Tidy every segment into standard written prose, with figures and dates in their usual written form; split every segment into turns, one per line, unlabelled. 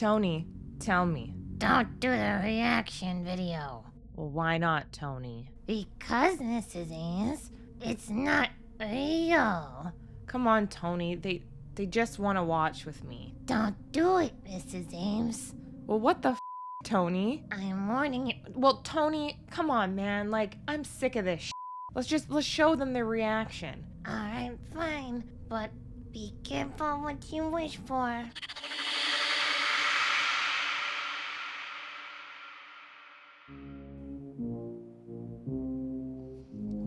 Tony, tell me.
Don't do the reaction video.
Well, why not, Tony?
Because, Mrs. Ames, it's not real.
Come on, Tony. They just want to watch with me.
Don't do it, Mrs. Ames.
Well, what the Tony?
I'm warning you.
Well, Tony, come on, man. Like, I'm sick of this. Let's show them the reaction.
Alright, fine. But be careful what you wish for.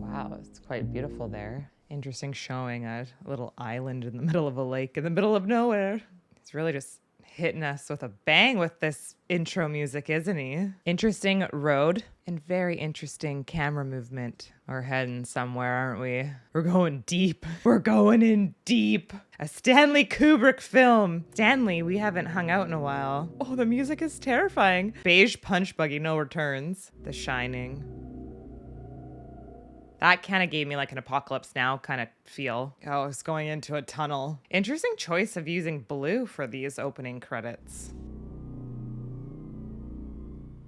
Wow, it's quite beautiful there. Interesting showing a little island in the middle of a lake in the middle of nowhere. He's really just hitting us with a bang with this intro music, isn't he? Interesting road and very interesting camera movement. We're heading somewhere, aren't we? We're going deep. We're going in deep. A Stanley Kubrick film. Stanley, we haven't hung out in a while. Oh, the music is terrifying. Beige punch buggy, no returns. The Shining. That kind of gave me like an Apocalypse Now kind of feel. Oh, it's going into a tunnel. Interesting choice of using blue for these opening credits.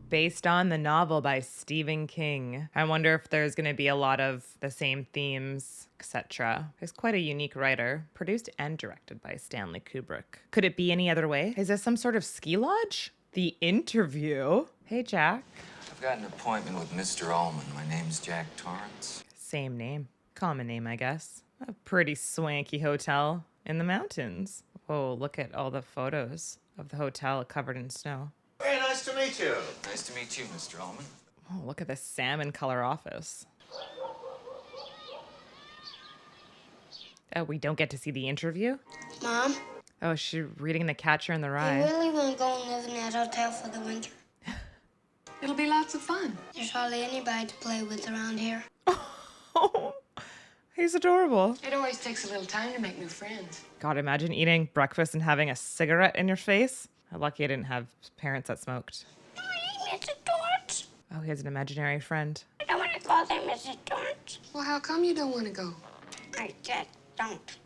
Based on the novel by Stephen King. I wonder if there's going to be a lot of the same themes, etc. He's quite a unique writer. Produced and directed by Stanley Kubrick. Could it be any other way? Is this some sort of ski lodge? The Interview. Hey, Jack.
I've got an appointment with Mr. Ullman. My name's Jack Torrance.
Same name. Common name, I guess. A pretty swanky hotel in the mountains. Oh, look at all the photos of the hotel covered in snow.
Very nice to meet you.
Nice to meet you, Mr. Ullman.
Oh, look at this salmon color office. Oh, we don't get to see the interview?
Mom,
Oh, she's reading The Catcher in the
I
Rye.
really want to go and live in that hotel for the winter.
It'll be lots of fun.
There's hardly anybody to play with around here.
Oh, he's adorable.
It always takes a little time to make new friends.
God, imagine eating breakfast and having a cigarette in your face. I'm lucky I didn't have parents that smoked.
Mrs. Torrance.
Oh, he has an imaginary friend.
I don't want to go there, Mrs. Torrance.
Well, how come you don't want to go?
I just don't.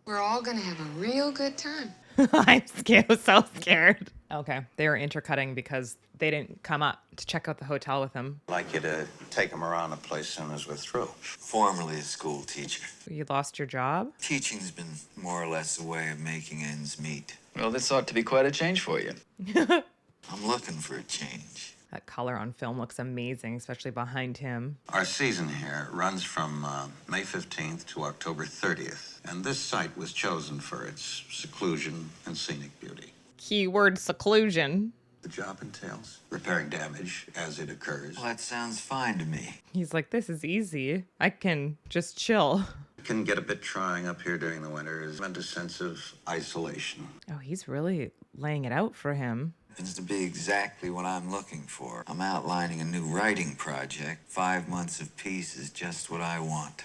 We're all gonna have a real good time.
I'm scared, so scared. Okay, they were intercutting because they didn't come up to check out the hotel with him.
I'd like you to take them around the place soon as we're through.
Formerly a school teacher.
You lost your job?
Teaching's been more or less a way of making ends meet.
Well, this ought to be quite a change for you.
I'm looking for a change.
That color on film looks amazing, especially behind him.
Our season here runs from May 15th to October 30th, and this site was chosen for its seclusion and scenic beauty.
Keyword seclusion.
The job entails repairing damage as it occurs.
Well, that sounds fine to me.
He's like, this is easy. I can just chill.
It can get a bit trying up here during the winter. It's meant a sense of isolation.
Oh, he's really laying it out for him.
Happens to be exactly what I'm looking for. I'm outlining a new writing project. 5 months of peace is just what I want.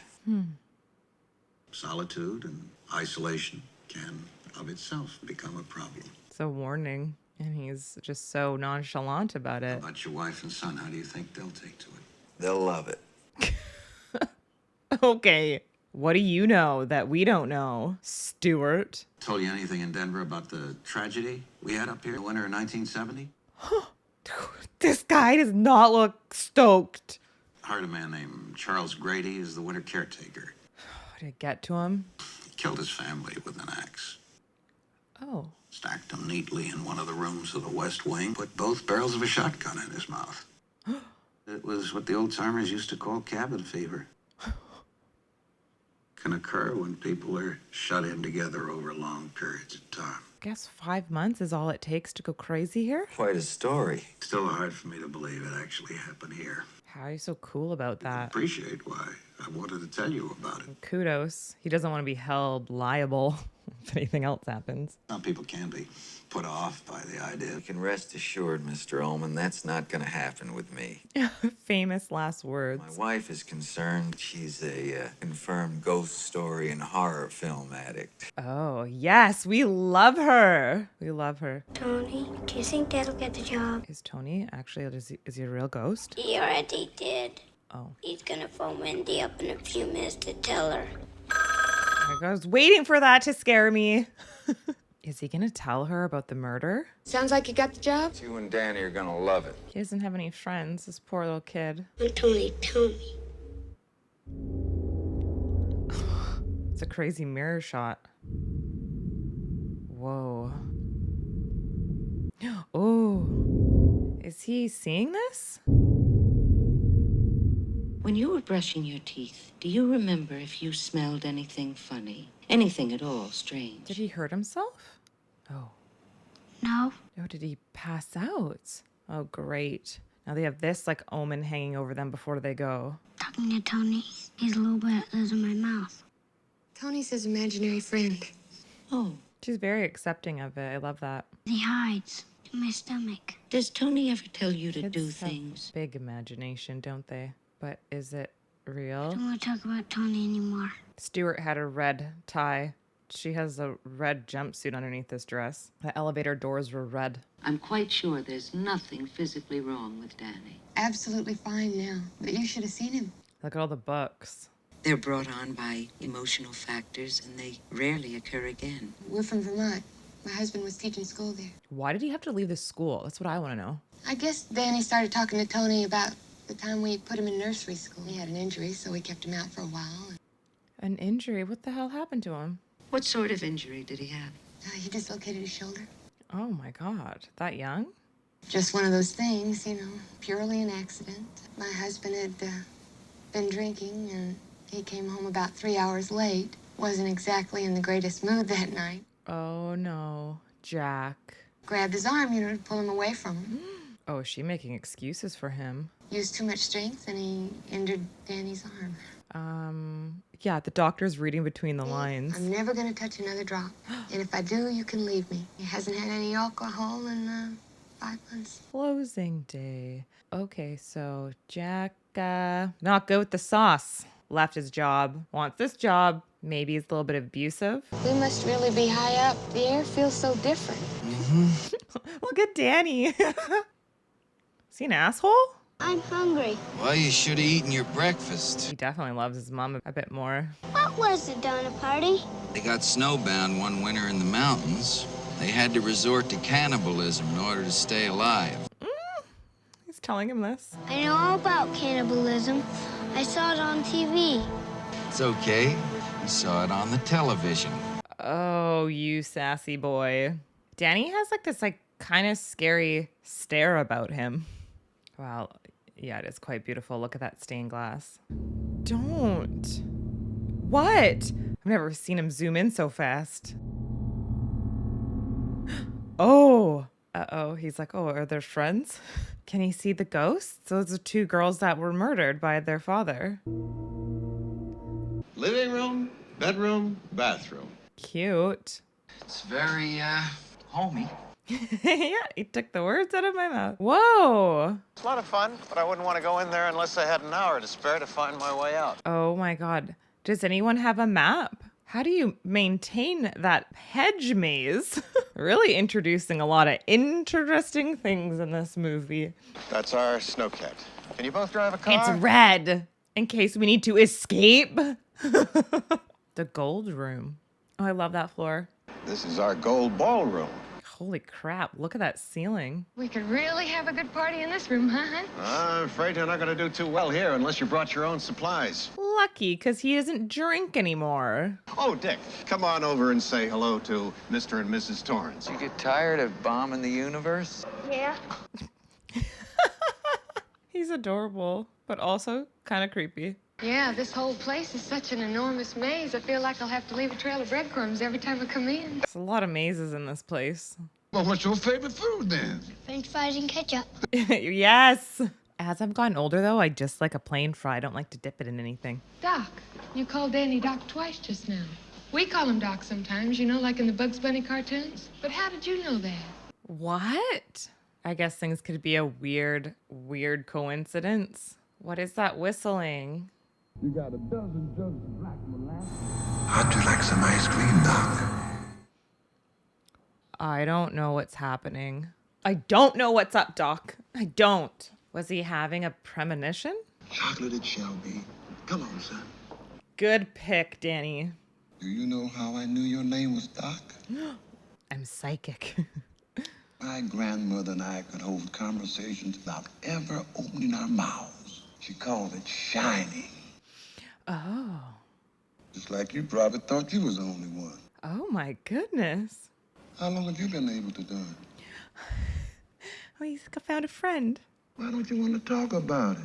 Solitude and isolation can, of itself, become a problem.
It's a warning. And he's just so nonchalant about
How
it.
about your wife and son? How do you think they'll take to it?
They'll love it.
Okay. What do you know that we don't know, Stuart?
Told you anything in Denver about the tragedy we had up here in the winter of 1970?
This guy does not look stoked.
Hired a man named Charles Grady as the winter caretaker.
Did it get to him?
He killed his family with an axe.
Oh.
Stacked them neatly in one of the rooms of the West Wing. Put both barrels of a shotgun in his mouth. It was what the old-timers used to call cabin fever. Can occur when people are shut in together over long periods of time.
Guess 5 months is all it takes to go crazy here?
Quite a story.
Still hard for me to believe it actually happened here.
How are you so cool about that?
Appreciate why I wanted to tell you about it.
Kudos. He doesn't want to be held liable if anything else happens.
Some people can be put off by the idea.
You can rest assured, Mr. Ullman, that's not gonna happen with me.
Famous last words.
My wife is concerned. She's a confirmed ghost story and horror film addict.
Oh, yes. We love her. We love her.
Tony, do you think that'll get the job?
Is Tony actually, is he a real ghost?
He already did.
Oh.
He's gonna phone Wendy up in a few minutes to tell her.
I was waiting for that to scare me. Is he gonna tell her about the murder?
Sounds like you got the job.
You and Danny are gonna love it.
He doesn't have any friends, this poor little kid.
Tony, tell me.
It's a crazy mirror shot. Whoa. Oh. Is he seeing this?
When you were brushing your teeth, do you remember if you smelled anything funny? Anything at all strange?
Did he hurt himself? Oh.
No.
Oh, did he pass out? Oh, great. Now they have this like omen hanging over them before they go.
Talking to Tony. He's a little bit lives in my mouth.
Tony's his imaginary friend.
Oh,
She's very accepting of it. I love that.
He hides in my stomach.
does Tony ever tell you to
Kids
do
have
things?
big imagination, don't they? But is it real?
I don't want to talk about Tony anymore.
Stuart had a red tie. She has a red jumpsuit underneath this dress. The elevator doors were red.
I'm quite sure there's nothing physically wrong with Danny.
Absolutely fine now, but you should have seen him.
Look at all the books.
They're brought on by emotional factors, and they rarely occur again.
We're from Vermont. My husband was teaching school there.
Why did he have to leave the school? That's what I want to know.
I guess Danny started talking to Tony about the time we put him in nursery school. He had an injury, so we kept him out for a while.
An injury? What the hell happened to him?
What sort of injury did he have?
He dislocated his shoulder.
Oh my God. That young?
Just one of those things, purely an accident. My husband had been drinking, and he came home about 3 hours late. Wasn't exactly in the greatest mood that night.
Oh no. Jack.
Grabbed his arm, to pull him away from him.
Oh, is she making excuses for him?
Used too much strength, and he injured Danny's arm.
Yeah, the doctor's reading between the lines.
I'm never going to touch another drop. And if I do, you can leave me. He hasn't had any alcohol in 5 months.
Closing day. Okay, so Jack, not good with the sauce. Left his job, wants this job. Maybe he's a little bit abusive.
We must really be high up. The air feels so different.
Look at Danny. Is he an asshole?
I'm hungry.
Well, you should have eaten your breakfast.
He definitely loves his mom a bit more.
What was the donut party?
They got snowbound one winter in the mountains. They had to resort to cannibalism in order to stay alive.
He's telling him this.
I know all about cannibalism. I saw it on TV.
It's okay. You saw it on the television.
Oh, you sassy boy. Danny has this kind of scary stare about him. Wow. Yeah, it is quite beautiful. Look at that stained glass. Don't. What? I've never seen him zoom in so fast. Oh. Uh-oh. He's like, oh, are there friends? Can he see the ghosts? Those are two girls that were murdered by their father.
Living room, bedroom, bathroom.
Cute.
It's very, homey.
Yeah, he took the words out of my mouth. Whoa.
It's a lot of fun, but I wouldn't want to go in there unless I had an hour to spare to find my way out.
Oh my God. Does anyone have a map? How do you maintain that hedge maze? Really introducing a lot of interesting things in this movie.
That's our snowcat. Can you both drive a car?
It's red in case we need to escape. The gold room. Oh, I love that floor.
This is our gold ballroom.
Holy crap. Look at that ceiling.
We could really have a good party in this room, huh, hon?
I'm afraid you're not going to do too well here unless you brought your own supplies.
Lucky, because he doesn't drink anymore.
Oh, Dick, come on over and say hello to Mr. and Mrs. Torrance.
You get tired of bombing the universe?
Yeah.
He's adorable, but also kind of creepy.
Yeah, this whole place is such an enormous maze. I feel like I'll have to leave a trail of breadcrumbs every time I come in.
There's a lot of mazes in this place.
Well, what's your favorite food, then?
French fries and ketchup.
Yes. As I've gotten older, though, I just like a plain fry. I don't like to dip it in anything.
Doc. You called Danny Doc twice just now. We call him Doc sometimes, like in the Bugs Bunny cartoons. But how did you know that?
What? I guess things could be a weird coincidence. What is that whistling?
You got a dozen jugs of black molasses.
How'd you like some ice cream, Doc?
I don't know what's happening. I don't know what's up, Doc. I don't. Was he having a premonition?
Chocolate it shall be. Come on, son.
Good pick, Danny.
Do you know how I knew your name was Doc?
I'm psychic.
My grandmother and I could hold conversations without ever opening our mouths. She called it shining.
Oh.
Just like you probably thought you was the only one.
Oh my goodness.
How long have you been able to do it?
Oh, he's found a friend.
Why don't you want to talk about it?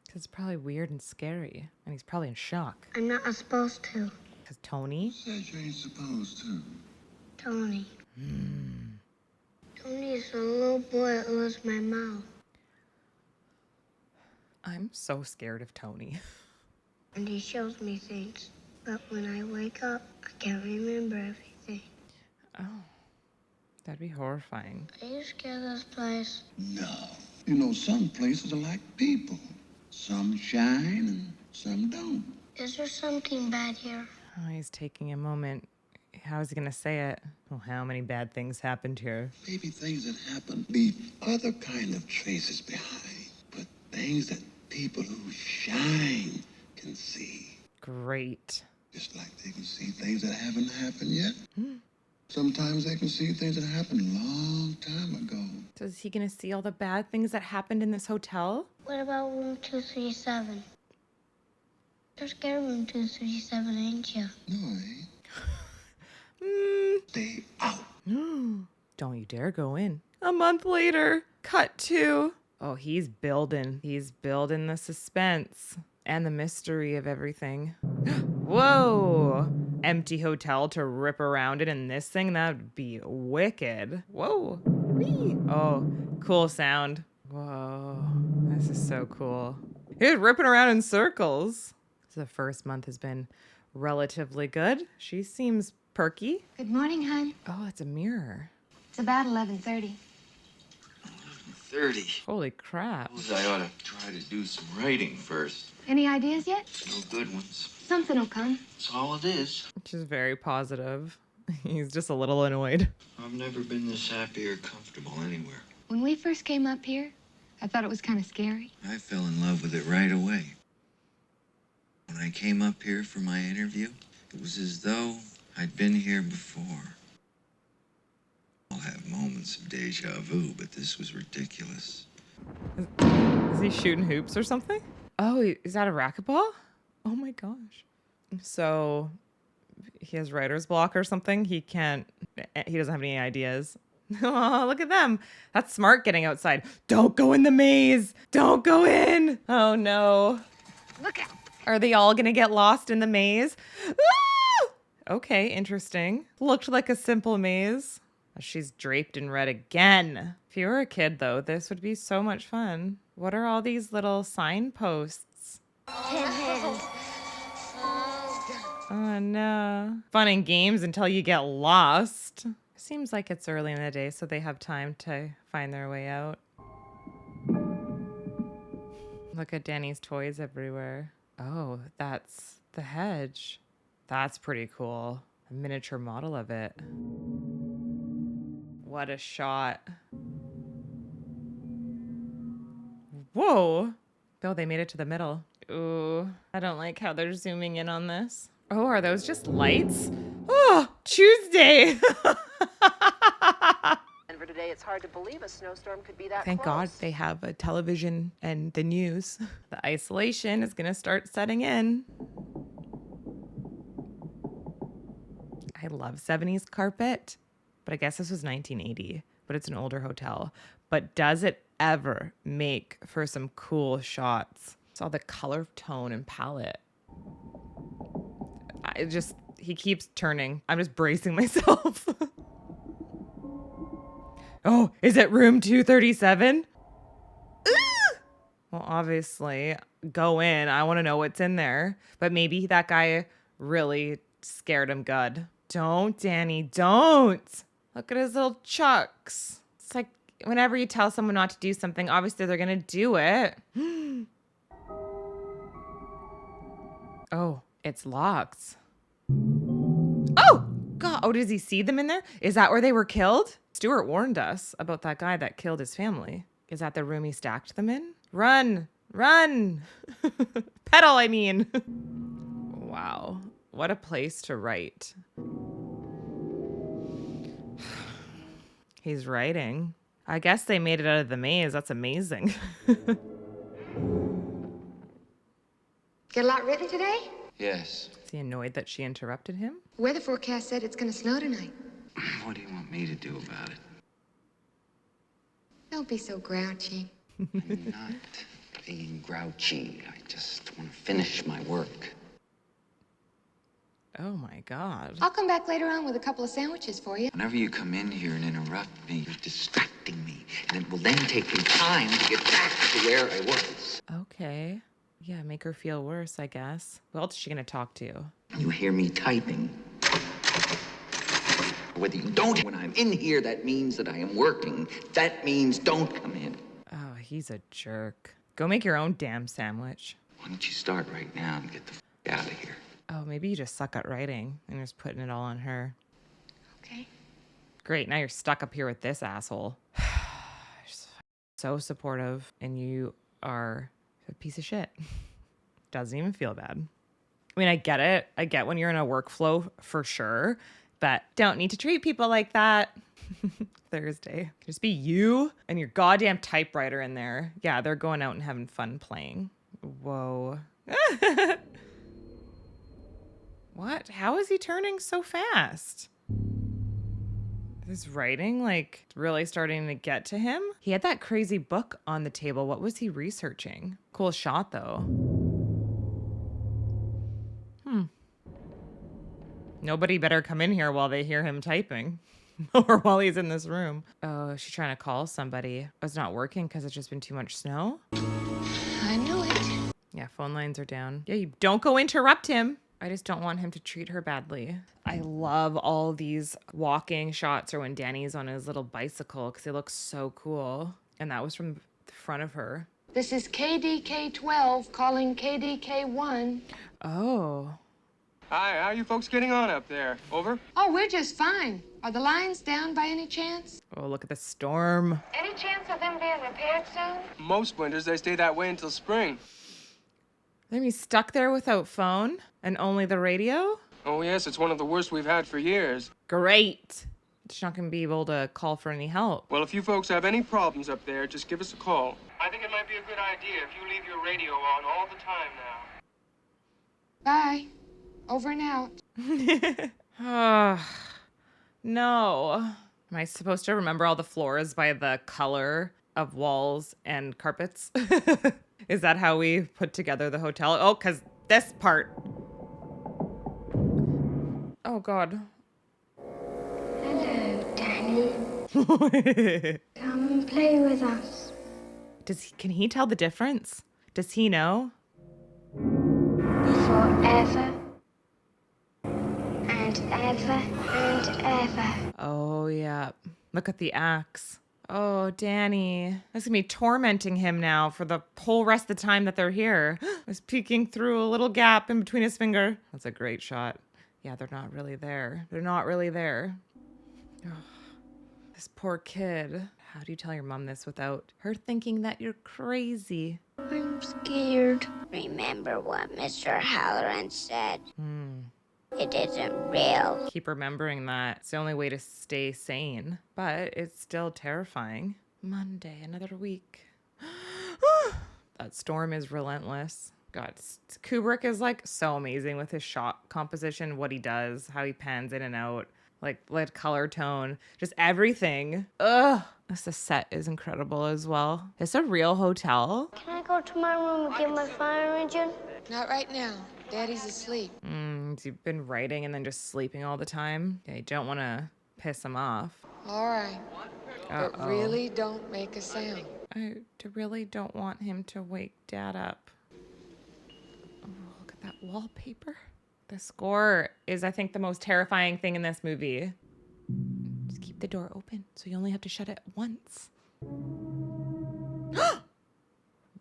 Because it's probably weird and scary. And he's probably in shock.
I'm not supposed to.
Because Tony?
Said you ain't supposed to.
Tony. Tony is a little boy that loves my mouth.
I'm so scared of Tony.
And he shows me things. But when I wake up, I can't remember everything.
Oh. That'd be horrifying.
Are you scared of this place?
No. You know, some places are like people. Some shine and some don't.
Is there something bad here?
Oh, he's taking a moment. How is he going to say it? Well, how many bad things happened here?
Maybe things that happen leave other kind of traces behind. But things that people who shine can see.
Great.
Just like they can see things that haven't happened yet. Sometimes they can see things that happened a long time ago.
So is he going to see all the bad things that happened in this hotel?
What about room 237? You're scared of room 237, ain't you?
No, I ain't. Stay out.
Don't you dare go in. A month later, cut to. Oh, he's building. He's building the suspense and the mystery of everything. Whoa. Empty hotel to rip around it in this thing. That would be wicked. Whoa. Whee. Oh, cool sound. Whoa. This is so cool. He's ripping around in circles. So the first month has been relatively good. She seems perky.
Good morning, hon.
Oh, it's a mirror.
It's about 11:30.
30.
Holy crap.
I ought to try to do some writing first.
Any ideas yet?
No good ones.
Something will come.
That's all it is.
Which is very positive. He's just a little annoyed.
I've never been this happy or comfortable anywhere.
When we first came up here, I thought it was kind of scary.
I fell in love with it right away. When I came up here for my interview, it was as though I'd been here before. I'll have moments of deja vu, but this was ridiculous.
Is he shooting hoops or something? Oh, is that a racquetball? Oh my gosh. So he has writer's block or something. He doesn't have any ideas. Oh, look at them. That's smart getting outside. Don't go in the maze. Don't go in. Oh no.
Look out.
Are they all gonna get lost in the maze? Ah! Okay, interesting. Looked like a simple maze. She's draped in red again. If you were a kid, though, this would be so much fun. What are all these little signposts? Oh, no. Fun and games until you get lost. Seems like it's early in the day, so they have time to find their way out. Look at Danny's toys everywhere. Oh, that's the hedge. That's pretty cool. A miniature model of it. What a shot. Whoa. Oh, they made it to the middle. Ooh, I don't like how they're zooming in on this. Oh, are those just lights? Oh, Tuesday.
And for today, it's hard to believe a snowstorm could be that
Thank God
close.
they have a television and the news. The isolation is going to start setting in. I love 70s carpet, but I guess this was 1980, but it's an older hotel. But does it ever make for some cool shots? It's all the color tone and palette. He keeps turning. I'm just bracing myself. Oh, is it room 237? Well, obviously, go in. I want to know what's in there. But maybe that guy really scared him good. Don't, Danny, don't. Look at his little chucks. It's like whenever you tell someone not to do something, obviously they're going to do it. Oh, it's locked. Oh, God. Oh, does he see them in there? Is that where they were killed? Stuart warned us about that guy that killed his family. Is that the room he stacked them in? Run, run. Pedal, I mean. Wow. What a place to write. He's writing. I guess they made it out of the maze. That's amazing.
Get a lot written today?
Yes.
Is he annoyed that she interrupted him?
Weather forecast said it's gonna snow tonight.
What do you want me to do about it?
Don't be so grouchy.
I'm not being grouchy. I just want to finish my work.
Oh my God.
I'll come back later on with a couple of sandwiches for you.
Whenever you come in here and interrupt me, you're distracting me. And it will then take me time to get back to where I was.
Okay. Yeah, make her feel worse, I guess. Who else is she gonna talk to?
You hear me typing. Whether you don't, when I'm in here, that means that I am working. That means don't come in.
Oh, he's a jerk. Go make your own damn sandwich.
Why don't you start right now and get the f out of here?
Oh, maybe you just suck at writing and you're just putting it all on her.
Okay.
Great, now you're stuck up here with this asshole. So supportive, and you are a piece of shit. Doesn't even feel bad. I mean, I get it. I get when you're in a workflow for sure, but don't need to treat people like that. Thursday. Just be you and your goddamn typewriter in there. Yeah, they're going out and having fun playing. Whoa. What? How is he turning so fast? Is writing like really starting to get to him? He had that crazy book on the table. What was he researching? Cool shot though. Nobody better come in here while they hear him typing or while he's in this room. Oh, she's trying to call somebody. Oh, it's not working because it's just been too much snow.
I knew it.
Yeah, phone lines are down. Yeah, you don't go interrupt him. I just don't want him to treat her badly. I love all these walking shots or when Danny's on his little bicycle because he looks so cool. And that was from the front of her.
This is KDK-12 calling KDK-1.
Oh.
Hi, how are you folks getting on up there? Over?
Oh, we're just fine. Are the lines down by any chance?
Oh, look at the storm.
Any chance of them being repaired soon?
Most winters, they stay that way until spring.
Then he's stuck there without phone and only the radio?
Oh, yes, it's one of the worst we've had for years.
Great. She's not going to be able to call for any help.
Well, if you folks have any problems up there, just give us a call. I think it might be a good idea if you leave your radio on all the time now.
Bye. Over and out.
No. Am I supposed to remember all the floors by the color of walls and carpets? Is that how we put together the hotel? Oh, because this part. Oh, God.
Hello, Danny. Come and play with us.
Can he tell the difference? Does he know?
Forever. And ever and ever.
Oh, yeah. Look at the axe. Oh, Danny. That's gonna be tormenting him now for the whole rest of the time that they're here. It's peeking through a little gap in between his finger. That's a great shot. Yeah, they're not really there. They're not really there. Oh, this poor kid. How do you tell your mom this without her thinking that you're crazy?
I'm scared. Remember what Mr. Hallorann said. It isn't real.
Keep remembering that. It's the only way to stay sane. But it's still terrifying. Monday, another week. That storm is relentless. God, Kubrick is like so amazing with his shot composition, what he does, how he pans in and out, like color tone, just everything. Ugh. The set is incredible as well. It's a real hotel.
Can I go to my room and get my fire engine?
Not right now. Daddy's asleep.
You've been writing and then just sleeping all the time. Yeah, you don't want to piss him off.
All right. But really don't make a sound.
I really don't want him to wake Dad up. Oh, look at that wallpaper. The score is, I think, the most terrifying thing in this movie. Just keep the door open so you only have to shut it once.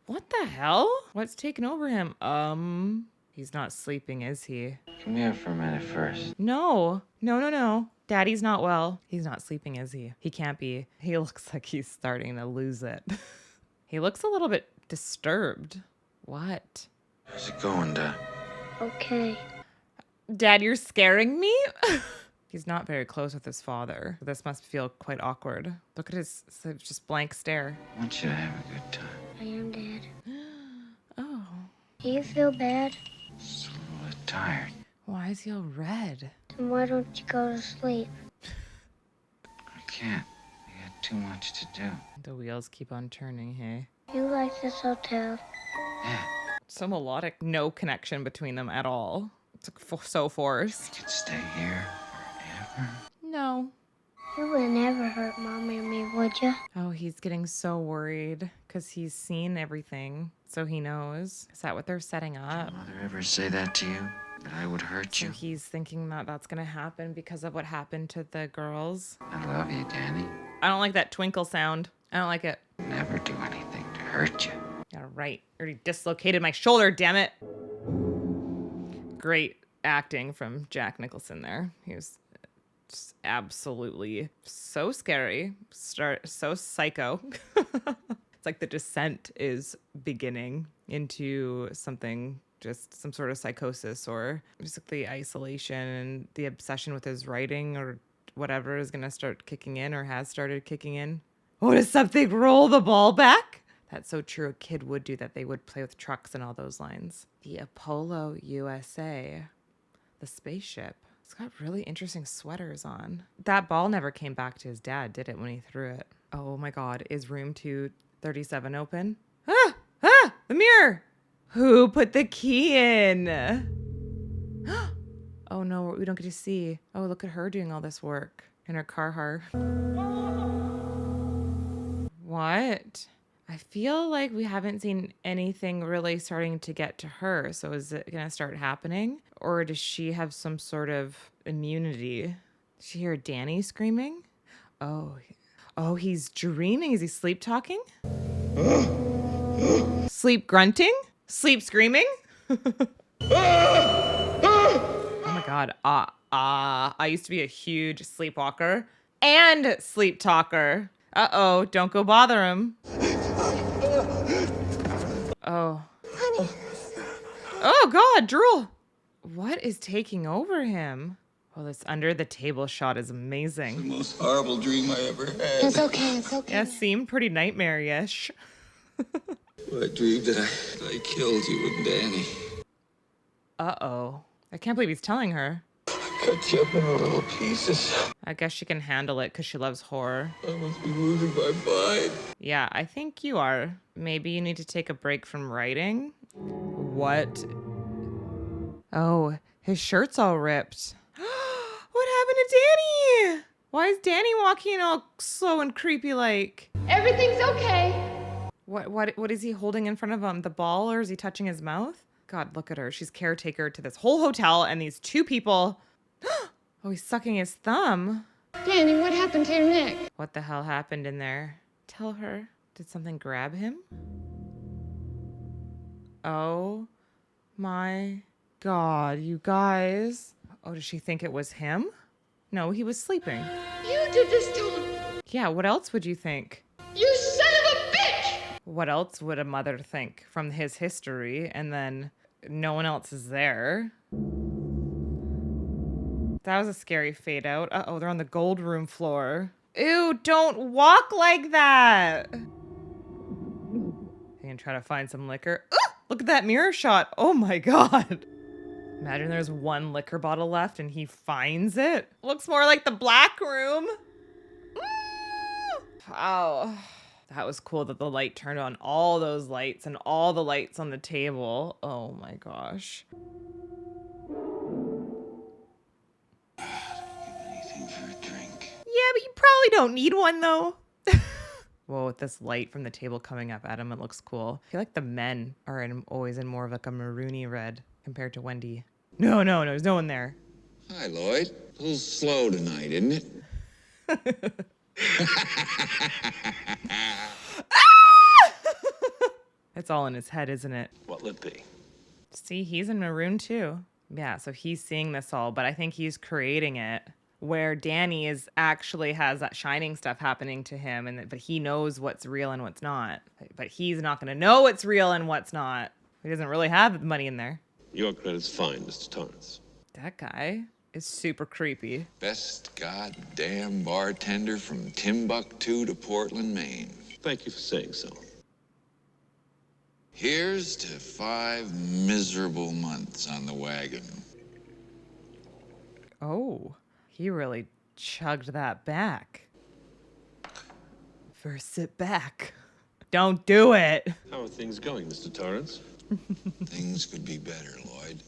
What the hell? What's taking over him? He's not sleeping, is he?
Come here for a minute first.
No. Daddy's not well. He's not sleeping, is he? He can't be. He looks like he's starting to lose it. He looks a little bit disturbed. What?
How's it going, Dad?
Okay.
Dad, you're scaring me? He's not very close with his father. This must feel quite awkward. Look at his just blank stare.
I want you to have a good time.
I am, Dad.
Oh,
Do you feel bad?
Just a little bit tired.
why is he all red?
Then why don't you go to sleep?
I can't. I got too much to do.
The wheels keep on turning, hey?
You like this hotel?
Yeah.
So melodic. No connection between them at all. It's like so forced.
We could stay here forever.
No.
You would never hurt Mom or me, would you?
Oh, he's getting so worried because he's seen everything, so he knows. Is that what they're setting up?
Did Mother ever say that to you? That I would hurt
So
you?
he's thinking that that's going to happen because of what happened to the girls.
I love you, Danny.
I don't like that twinkle sound. I don't like it.
Never do anything to hurt you.
Yeah, right. Already dislocated my shoulder, damn it. Great acting from Jack Nicholson there. He was just absolutely so scary. So psycho. It's like the descent is beginning into something, just some sort of psychosis, or just like the isolation and the obsession with his writing or whatever is going to start kicking in or has started kicking in. Oh, does something roll the ball back? That's so true. A kid would do that. They would play with trucks and all those lines. The Apollo USA, the spaceship. It's got really interesting sweaters on. That ball never came back to his dad, did it, when he threw it? Oh my God. Is room 237 open? The mirror. Who put the key in? Oh no, we don't get to see. Oh, look at her doing all this work in her Carhartt. What? I feel like we haven't seen anything really starting to get to her. So is it going to start happening? Or does she have some sort of immunity? Did she hear Danny screaming? Oh, he's dreaming. Is he sleep talking? Sleep grunting? Sleep screaming? Oh my God. I used to be a huge sleepwalker and sleep talker. Uh-oh, don't go bother him. Oh.
Honey.
Oh God, drool. What is taking over him? Oh, this under the table shot is amazing.
The most horrible dream I ever had.
It's okay, it's okay.
Yeah, seemed pretty nightmare-ish.
I dreamed that I killed you and Danny.
Uh-oh. I can't believe he's telling her.
Cut you up into little pieces.
I guess she can handle it because she loves horror.
I must be losing my mind.
Yeah, I think you are. Maybe you need to take a break from writing. What? Oh, his shirt's all ripped. What happened to Danny? Why is Danny walking all slow and creepy like?
Everything's okay.
What is he holding in front of him? The ball, or is he touching his mouth? God, look at her. She's caretaker to this whole hotel and these two people. Oh, he's sucking his thumb.
Danny, what happened to your neck?
What the hell happened in there? Tell her. Did something grab him? Oh my God, you guys. Oh, does she think it was him? No, he was sleeping.
You did this to him.
Yeah, what else would you think?
You son of a bitch!
What else would a mother think from his history, and then no one else is there? That was a scary fade out. Uh-oh, they're on the gold room floor. Ew, don't walk like that. You can try to find some liquor. Ooh, look at that mirror shot. Oh my God. Imagine there's one liquor bottle left and he finds it. Looks more like the black room. Wow. That was cool that the light turned on all those lights and all the lights on the table. Oh my gosh.
Anything for a drink.
Yeah, but you probably don't need one though. Whoa, with this light from the table coming up at him, it looks cool. I feel like the men are always in more of like a maroony red compared to Wendy. No, there's no one there.
Hi, Lloyd. A little slow tonight, isn't it?
It's all in his head, isn't it?
What'll it be?
See, he's in maroon too. Yeah, so he's seeing this all, but I think he's creating it where Danny actually has that shining stuff happening to him, but he knows what's real and what's not. But he's not going to know what's real and what's not. He doesn't really have the money in there.
Your credit's fine, Mr. Torrance.
That guy. is super creepy.
Best goddamn bartender from Timbuktu to Portland, Maine.
Thank you for saying so.
Here's to 5 miserable months on the wagon.
Oh, he really chugged that back. First, sit back. Don't do it.
How are things going, Mr. Torrance?
Things could be better, Lloyd.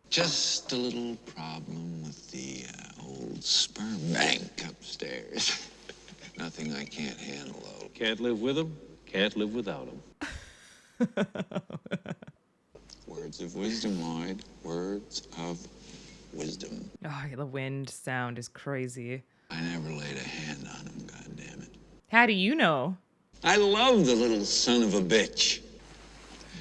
Just a little problem with the old sperm bank upstairs. Nothing I can't handle, though.
Can't live with him, can't live without him.
Words of wisdom, Lloyd. Words of wisdom.
Oh, the wind sound is crazy.
I never laid a hand on him, goddammit.
How do you know?
I love the little son of a bitch.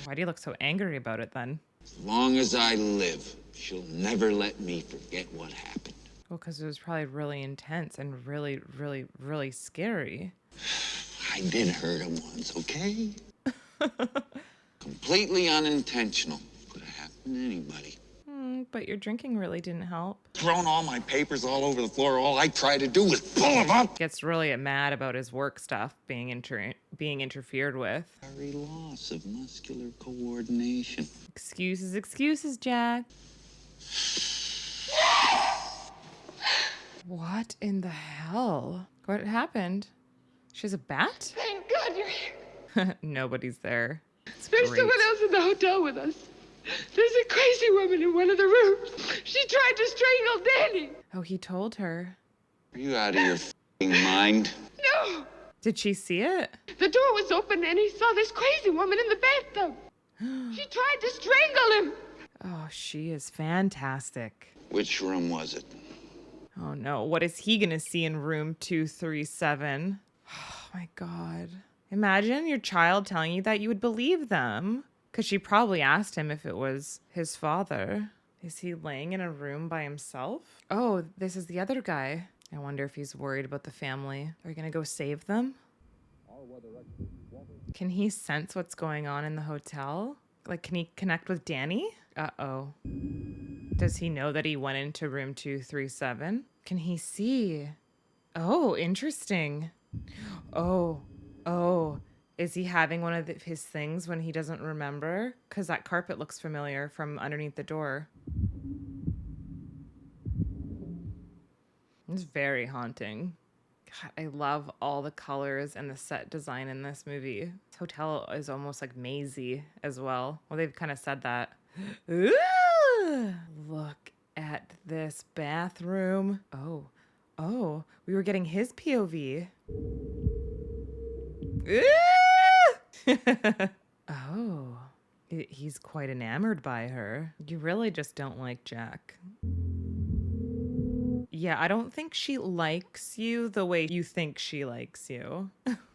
Why do you look so angry about it then?
As long as I live, she'll never let me forget what happened.
Well, because it was probably really intense and really, really, really scary.
I did hurt him once, okay? Completely unintentional. Could have happened to anybody.
But your drinking really didn't help.
Thrown all my papers all over the floor. All I tried to do was pull them up.
Gets really mad about his work stuff being interfered with.
Very loss of muscular coordination.
Excuses, excuses, Jack. What in the hell? What happened? She has a bat?
Thank God you're here.
Nobody's there. It's
There's
great.
someone else in the hotel with us. There's a crazy woman in one of the rooms. She tried to strangle Danny.
Oh, he told her.
Are you out of your f***ing mind?
No.
Did she see it?
The door was open and he saw this crazy woman in the bathtub. She tried to strangle him.
Oh, she is fantastic.
Which room was it?
Oh no, what is he gonna see in room 237? Oh my God. Imagine your child telling you that, you would believe them. Because she probably asked him if it was his father. Is he laying in a room by himself? Oh, this is the other guy. I wonder if he's worried about the family. Are you gonna go save them? Can he sense what's going on in the hotel? Like, can he connect with Danny? Uh-oh. Does he know that he went into room 237? Can he see? Oh, interesting. Oh. Is he having one of his things when he doesn't remember? Because that carpet looks familiar from underneath the door. It's very haunting. God, I love all the colors and the set design in this movie. This hotel is almost like mazy as well. Well, they've kind of said that. Ooh, look at this bathroom. Oh, we were getting his POV. Oh, he's quite enamored by her. You really just don't like Jack. Yeah, I don't think she likes you the way you think she likes you.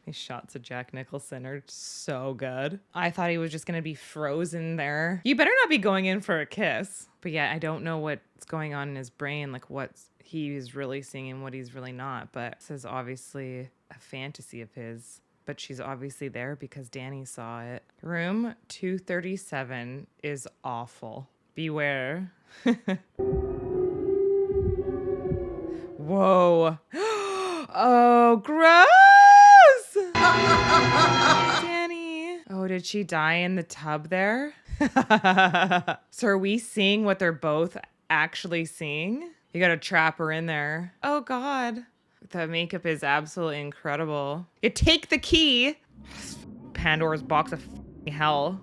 These shots of Jack Nicholson are so good. I thought he was just gonna be frozen there. You better not be going in for a kiss. But yeah, I don't know what's going on in his brain, like what he's really seeing and what he's really not. But this is obviously a fantasy of his. But she's obviously there because Danny saw it. Room 237 is awful. Beware. Whoa. Oh, gross! Danny. Oh, did she die in the tub there? So are we seeing what they're both actually seeing? You gotta trap her in there. Oh, God. The makeup is absolutely incredible. You take the key. Pandora's box of hell.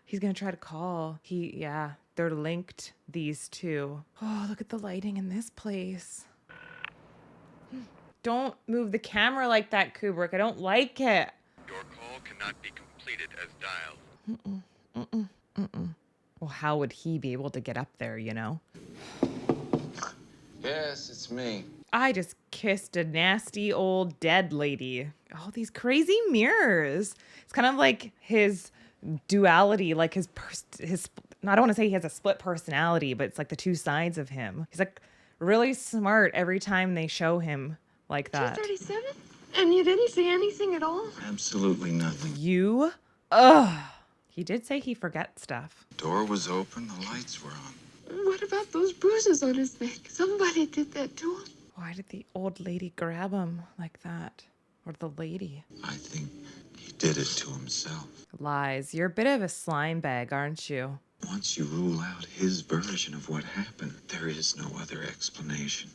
He's gonna try to call. Yeah, they're linked, these two. Oh, look at the lighting in this place. Don't move the camera like that, Kubrick. I don't like it.
Your call cannot be completed as dialed.
Well, how would he be able to get up there, you know?
Yes, it's me.
I just kissed a nasty old dead lady. Oh, these crazy mirrors. It's kind of like his duality, like his I don't want to say he has a split personality, but it's like the two sides of him. He's like really smart every time they show him like that.
237? And you didn't see anything at all?
Absolutely nothing.
You? He did say he forgets stuff.
Door was open, the lights were on.
What about those bruises on his neck? Somebody did that to him.
Why did the old lady grab him like that? Or the lady?
I think he did it to himself.
Lies. You're a bit of a slime bag, aren't you?
Once you rule out his version of what happened, there is no other explanation.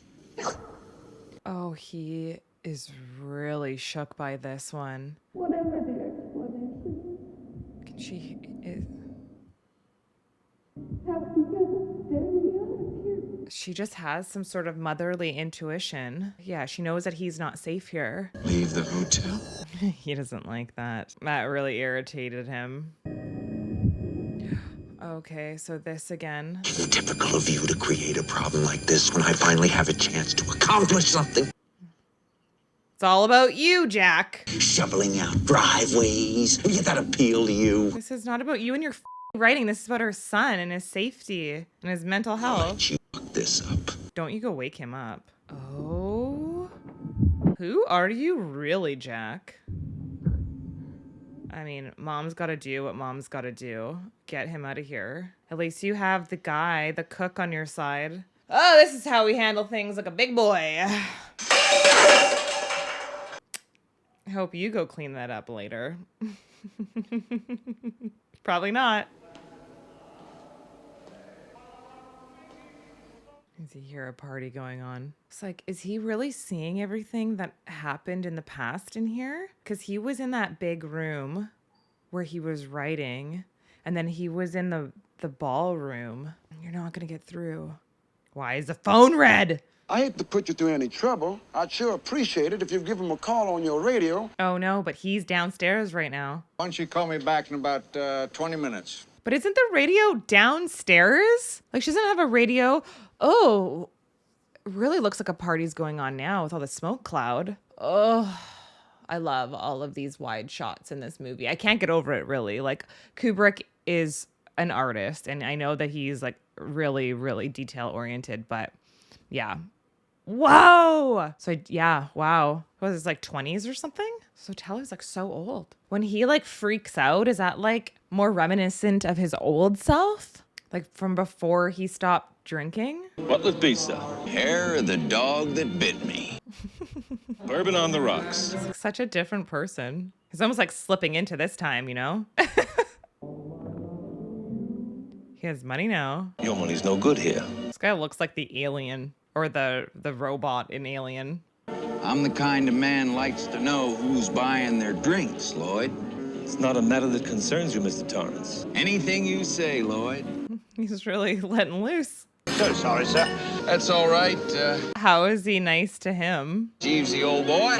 Oh, he is really shook by this one.
Whatever the explanation.
Can she... Is,
Have to get Danny out of here.
she just has some sort of motherly intuition. Yeah, she knows that he's not safe here.
Leave the hotel?
He doesn't like that. That really irritated him. Okay, so this again.
Typical of you to create a problem like this when I finally have a chance to accomplish something.
It's all about you, Jack.
Shoveling out driveways. Did that appeal to you?
This is not about you and your writing. This is about her son and his safety and his mental health.
You fuck this up.
Don't you go wake him up. Oh. Who are you really, Jack? I mean, mom's got to do what mom's got to do. Get him out of here. At least you have the guy, the cook on your side. Oh, this is how we handle things like a big boy. I hope you go clean that up later. Probably not. Does he hear a party going on? It's like, is he really seeing everything that happened in the past in here? Because he was in that big room where he was writing, and then he was in the ballroom. You're not going to get through. Why is the phone red?
I hate to put you through any trouble. I'd sure appreciate it if you'd give him a call on your radio.
Oh no, but he's downstairs right now.
Why don't you call me back in about 20 minutes?
But isn't the radio downstairs? Like, she doesn't have a radio. Oh, it really looks like a party's going on now with all the smoke cloud. Oh, I love all of these wide shots in this movie. I can't get over it, really. Like, Kubrick is an artist, and I know that he's like really, really detail oriented, but yeah. Whoa! So yeah, wow. What was this, like 20s or something? So Teller's like so old. When he like freaks out, is that like more reminiscent of his old self? Like from before he stopped drinking?
What with pizza?
Hair of the dog that bit me.
Bourbon on the rocks.
He's like such a different person. He's almost like slipping into this time, you know? He has money now.
Your money's no good here.
This guy looks like the alien or the robot in Alien.
I'm the kind of man likes to know who's buying their drinks, Lloyd.
It's not a matter that concerns you, Mr. Torrance.
Anything you say, Lloyd.
He's really letting loose.
So sorry, sir. That's all right.
How is he nice to him?
Jeevesy, old boy.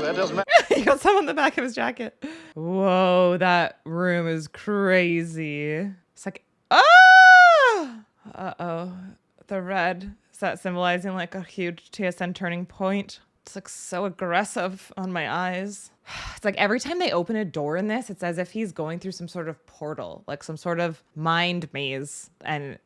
That doesn't matter.
He got some on the back of his jacket. Whoa, that room is crazy. It's like, ah! Uh-oh. The red. Is that symbolizing like a huge TSN turning point? It's like so aggressive on my eyes. It's like every time they open a door in this, it's as if he's going through some sort of portal, like some sort of mind maze. And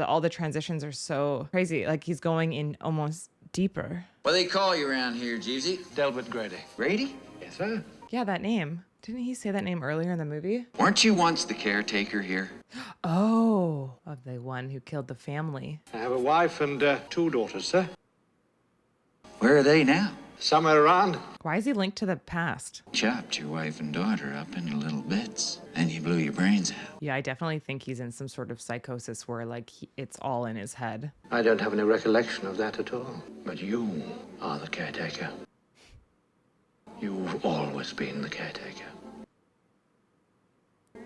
all the transitions are so crazy. Like he's going in almost deeper.
What do they call you around here, Jeevesy?
Delbert Grady.
Grady?
Yes, sir.
Yeah, that name. Didn't he say that name earlier in the movie?
Weren't you once the caretaker here?
Oh, of the one who killed the family.
I have a wife and 2 daughters, sir.
Where are they now?
Somewhere around.
Why is he linked to the past?
Chopped your wife and daughter up into little bits. Then you blew your brains out.
Yeah, I definitely think he's in some sort of psychosis where like it's all in his head.
I don't have any recollection of that at all. But you are the caretaker. You've always been the caretaker.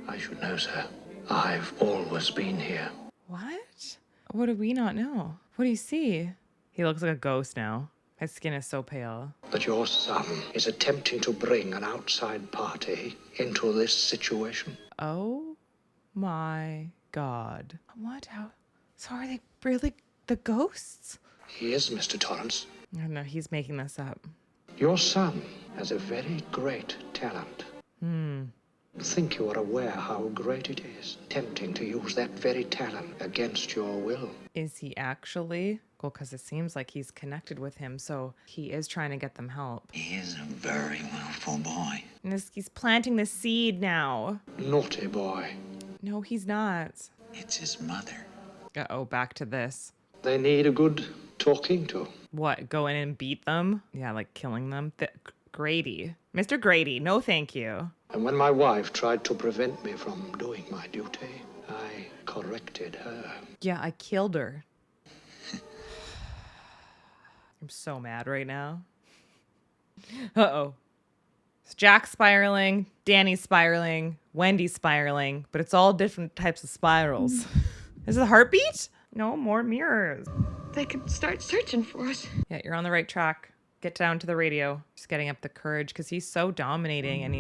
I should know, sir. I've always been here.
What? What do we not know? What do you see? He looks like a ghost now. His skin is so pale.
That your son is attempting to bring an outside party into this situation.
Oh my God. What? How? So are they really the ghosts?
He is, Mr. Torrance.
I don't know. He's making this up.
Your son has a very great talent. Think you are aware how great it is, tempting to use that very talent against your will.
Is he actually? Well, because it seems like he's connected with him, so he is trying to get them help.
He is a very willful boy.
And he's planting the seed now.
Naughty boy.
No, he's not.
It's his mother.
Uh-oh, back to this.
They need a good talking to.
What, go in and beat them? Yeah, like killing them? Grady. Mr. Grady, no thank you.
And when my wife tried to prevent me from doing my duty, I corrected her.
Yeah, I killed her. I'm so mad right now. Uh-oh. So Jack's spiraling, Danny's spiraling, Wendy's spiraling, but it's all different types of spirals. Is it a heartbeat? No more mirrors.
They could start searching for us.
Yeah, you're on the right track. Get down to the radio. Just getting up the courage because he's so dominating and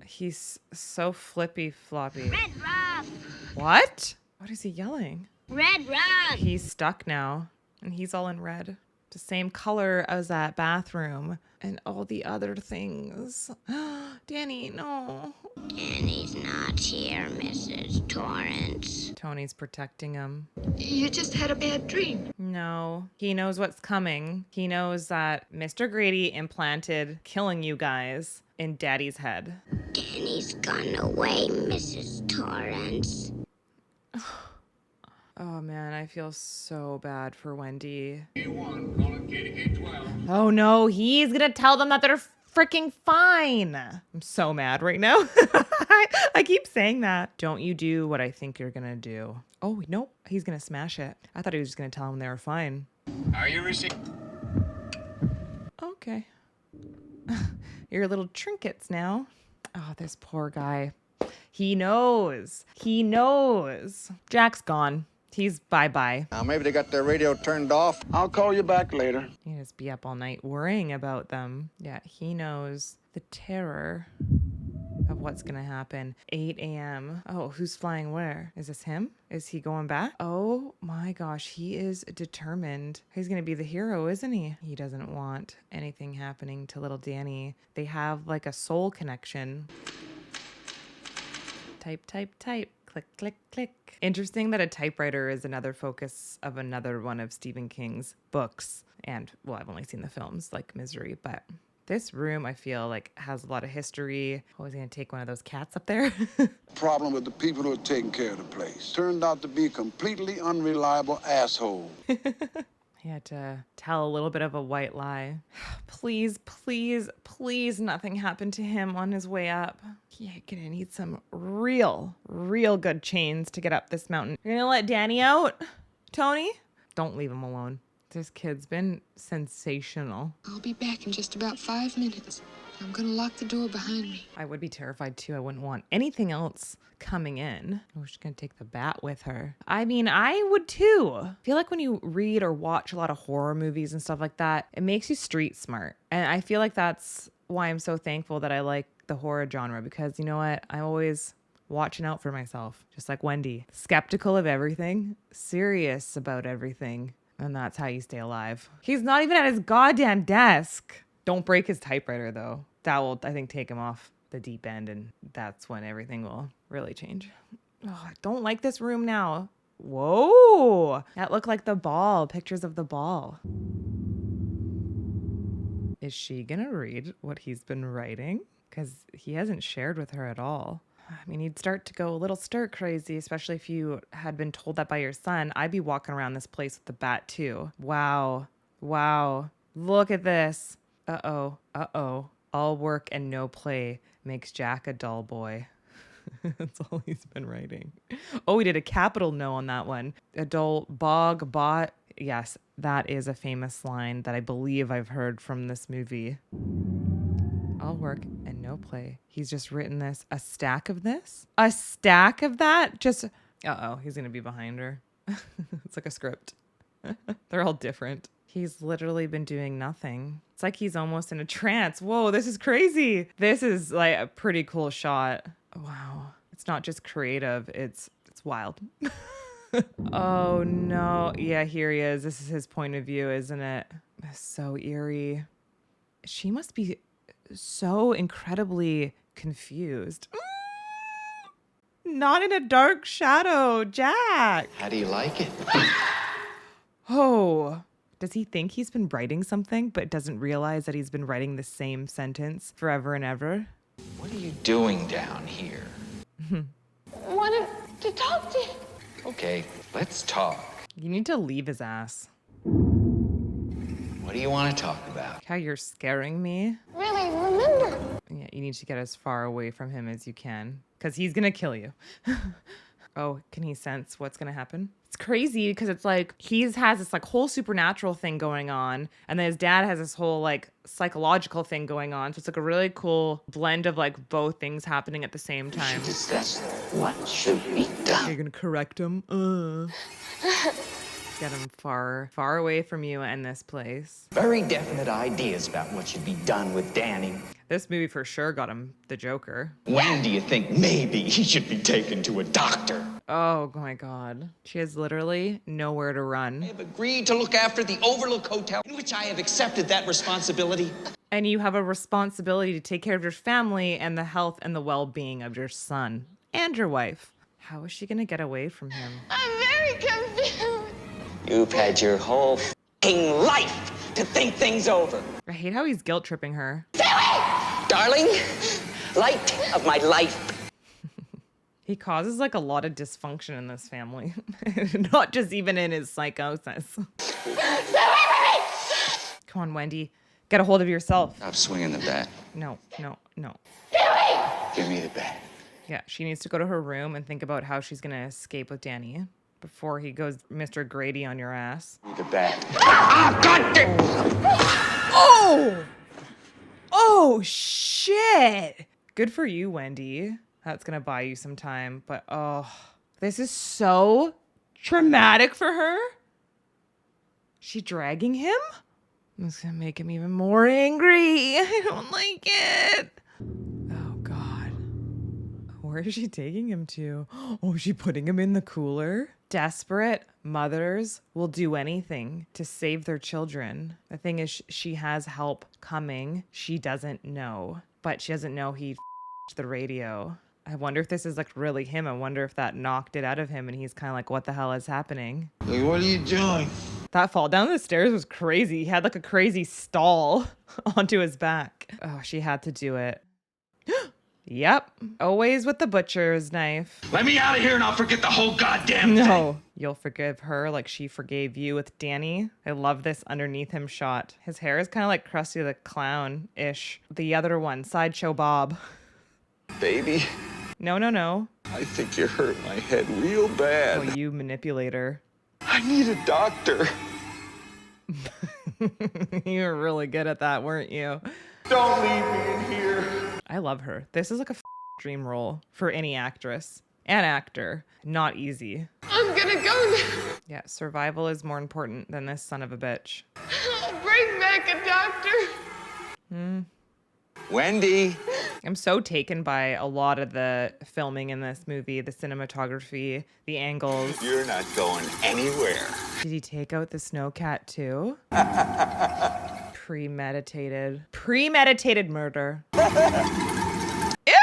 he's so flippy floppy.
Red Rob!
What? What is he yelling?
Red Rob!
He's stuck now and he's all in red. The same color as that bathroom and all the other things. Danny, no.
Danny's not here, Mrs. Torrance.
Tony's protecting him.
You just had a bad dream.
No, he knows what's coming. He knows that Mr. Grady implanted killing you guys in Daddy's head.
Danny's gone away, Mrs. Torrance.
Oh man, I feel so bad for Wendy. Oh no, he's gonna tell them that they're freaking fine. I'm so mad right now. I keep saying that. Don't you do what I think you're gonna do. Oh, nope, he's gonna smash it. I thought he was just gonna tell them they were fine.
Are you receiving?
Okay. Your little trinkets now. Oh, this poor guy. He knows. He knows. Jack's gone. He's bye-bye.
Now, maybe they got their radio turned off. I'll call you back later.
He just be up all night worrying about them. Yeah, he knows the terror of what's gonna happen. 8 a.m. Oh, who's flying where? Is this him? Is he going back? Oh my gosh, he is determined. He's gonna be the hero, isn't he? He doesn't want anything happening to little Danny. They have like a soul connection. Type, type, type. Click, click, click. Interesting that a typewriter is another focus of another one of Stephen King's books. And, well, I've only seen the films, like Misery, but this room, I feel like, has a lot of history. Always gonna take one of those cats up there.
Problem with the people who are taking care of the place. Turned out to be a completely unreliable asshole.
He had to tell a little bit of a white lie. Please, please, please nothing happened to him on his way up. You're gonna need some real good chains to get up this mountain. You're gonna let Danny out, Tony? Don't leave him alone. This kid's been sensational.
I'll be back in just about 5 minutes. I'm gonna lock the door behind me.
I would be terrified too. I wouldn't want anything else coming in. Oh, she's gonna take the bat with her. I mean, I would too. I feel like when you read or watch a lot of horror movies and stuff like that, it makes you street smart. And I feel like that's why I'm so thankful that I like the horror genre, because you know what? I'm always watching out for myself, just like Wendy. Skeptical of everything, serious about everything. And that's how you stay alive. He's not even at his goddamn desk. Don't break his typewriter though. That will, I think, take him off the deep end, and that's when everything will really change. Oh, I don't like this room now. Whoa! That looked like the ball, pictures of the ball. Is she gonna read what he's been writing? Because he hasn't shared with her at all. I mean, you'd start to go a little stir crazy, especially if you had been told that by your son. I'd be walking around this place with the bat too. Wow. Wow. Look at this. Uh-oh. Uh-oh. All work and no play makes Jack a dull boy. That's all he's been writing. Oh, he did a capital no on that one. A dull bog bot. Yes, that is a famous line that I believe I've heard from this movie. All work and no play. He's just written this. A stack of this? A stack of that? Just, uh-oh, he's going to be behind her. It's like a script. They're all different. He's literally been doing nothing. It's like he's almost in a trance. Whoa, this is crazy. This is like a pretty cool shot. Wow. It's not just creative. It's wild. Oh no. Yeah, here he is. This is his point of view, isn't it? It's so eerie. She must be so incredibly confused. Not in a dark shadow, Jack.
How do you like it?
Oh, does he think he's been writing something but doesn't realize that he's been writing the same sentence forever and ever?
What are you doing down here?
Wanted to talk to you.
Okay, let's talk.
You need to leave his ass.
What do you want to talk about?
How you're scaring me.
Really, remember?
Yeah, you need to get as far away from him as you can, because he's gonna kill you. Oh, can he sense what's gonna happen? It's crazy because it's like has this like whole supernatural thing going on, and then his dad has this whole like psychological thing going on. So it's like a really cool blend of like both things happening at the same time.
Discuss what should be done.
You're gonna correct him. Get him far away from you and this place.
Very definite ideas about what should be done with Danny.
This movie for sure got him the Joker.
When do you think maybe he should be taken to a doctor?
Oh my God. She has literally nowhere to run.
I have agreed to look after the Overlook Hotel, in which I have accepted that responsibility.
And you have a responsibility to take care of your family and the health and the well-being of your son and your wife. How is she gonna get away from him?
I'm very confused.
You've had your whole f***ing life to think things over.
I hate how he's guilt-tripping her.
Darling, light of my life.
He causes like a lot of dysfunction in this family. Not just even in his psychosis. Come on, Wendy. Get a hold of yourself.
Stop swinging the bat.
No.
Give me the bat.
Yeah, she needs to go to her room and think about how she's going to escape with Danny before he goes Mr. Grady on your ass.
Give me the bat.
Oh, shit. Good for you, Wendy. That's going to buy you some time. But, this is so traumatic for her. She dragging him? It's going to make him even more angry. I don't like it. Oh, God. Where is she taking him to? Oh, is she putting him in the cooler? Desperate mothers will do anything to save their children. The thing is, she has help coming. She doesn't know. But she doesn't know he the radio. I wonder if this is like really him. I wonder if that knocked it out of him and he's kind of like, what the hell is happening?
Like, what are you doing?
That fall down the stairs was crazy. He had like a crazy stall onto his back. Oh, she had to do it. Yep. Always with the butcher's knife.
Let me out of here and I'll forget the whole goddamn thing.
No. You'll forgive her like she forgave you with Danny. I love this underneath him shot. His hair is kind of like Krusty the Clown-ish. The other one, Sideshow Bob.
Baby,
No.
I think you hurt my head real bad.
Oh, you manipulator.
I need a doctor.
You were really good at that, weren't you?
Don't leave me in here.
I love her. This is like a dream role for any actress and actor. Not easy.
I'm gonna go now.
Yeah, survival is more important than this son of a bitch.
I'll bring back a doctor.
Wendy!
I'm so taken by a lot of the filming in this movie, the cinematography, the angles.
You're not going anywhere.
Did he take out the snowcat too? Premeditated murder. Ew!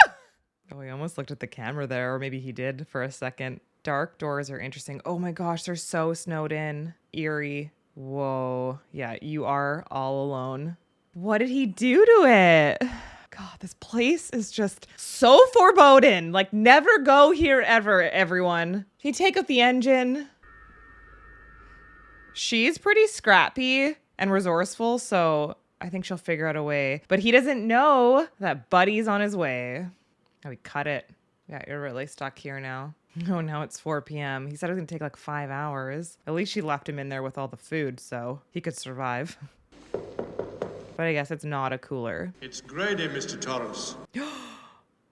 Oh, he almost looked at the camera there, or maybe he did for a second. Dark doors are interesting. Oh my gosh, they're so snowed in. Eerie. Whoa. Yeah, you are all alone. What did he do to it? God, this place is just so foreboding. Like, never go here ever, everyone. Can you take out the engine? She's pretty scrappy and resourceful, so I think she'll figure out a way. But he doesn't know that Buddy's on his way. Oh, we cut it. Yeah, you're really stuck here now. Oh, now it's 4 p.m. He said it was gonna take like 5 hours. At least she left him in there with all the food, so he could survive. But I guess it's not a cooler.
It's Grady, Mr. Torrance.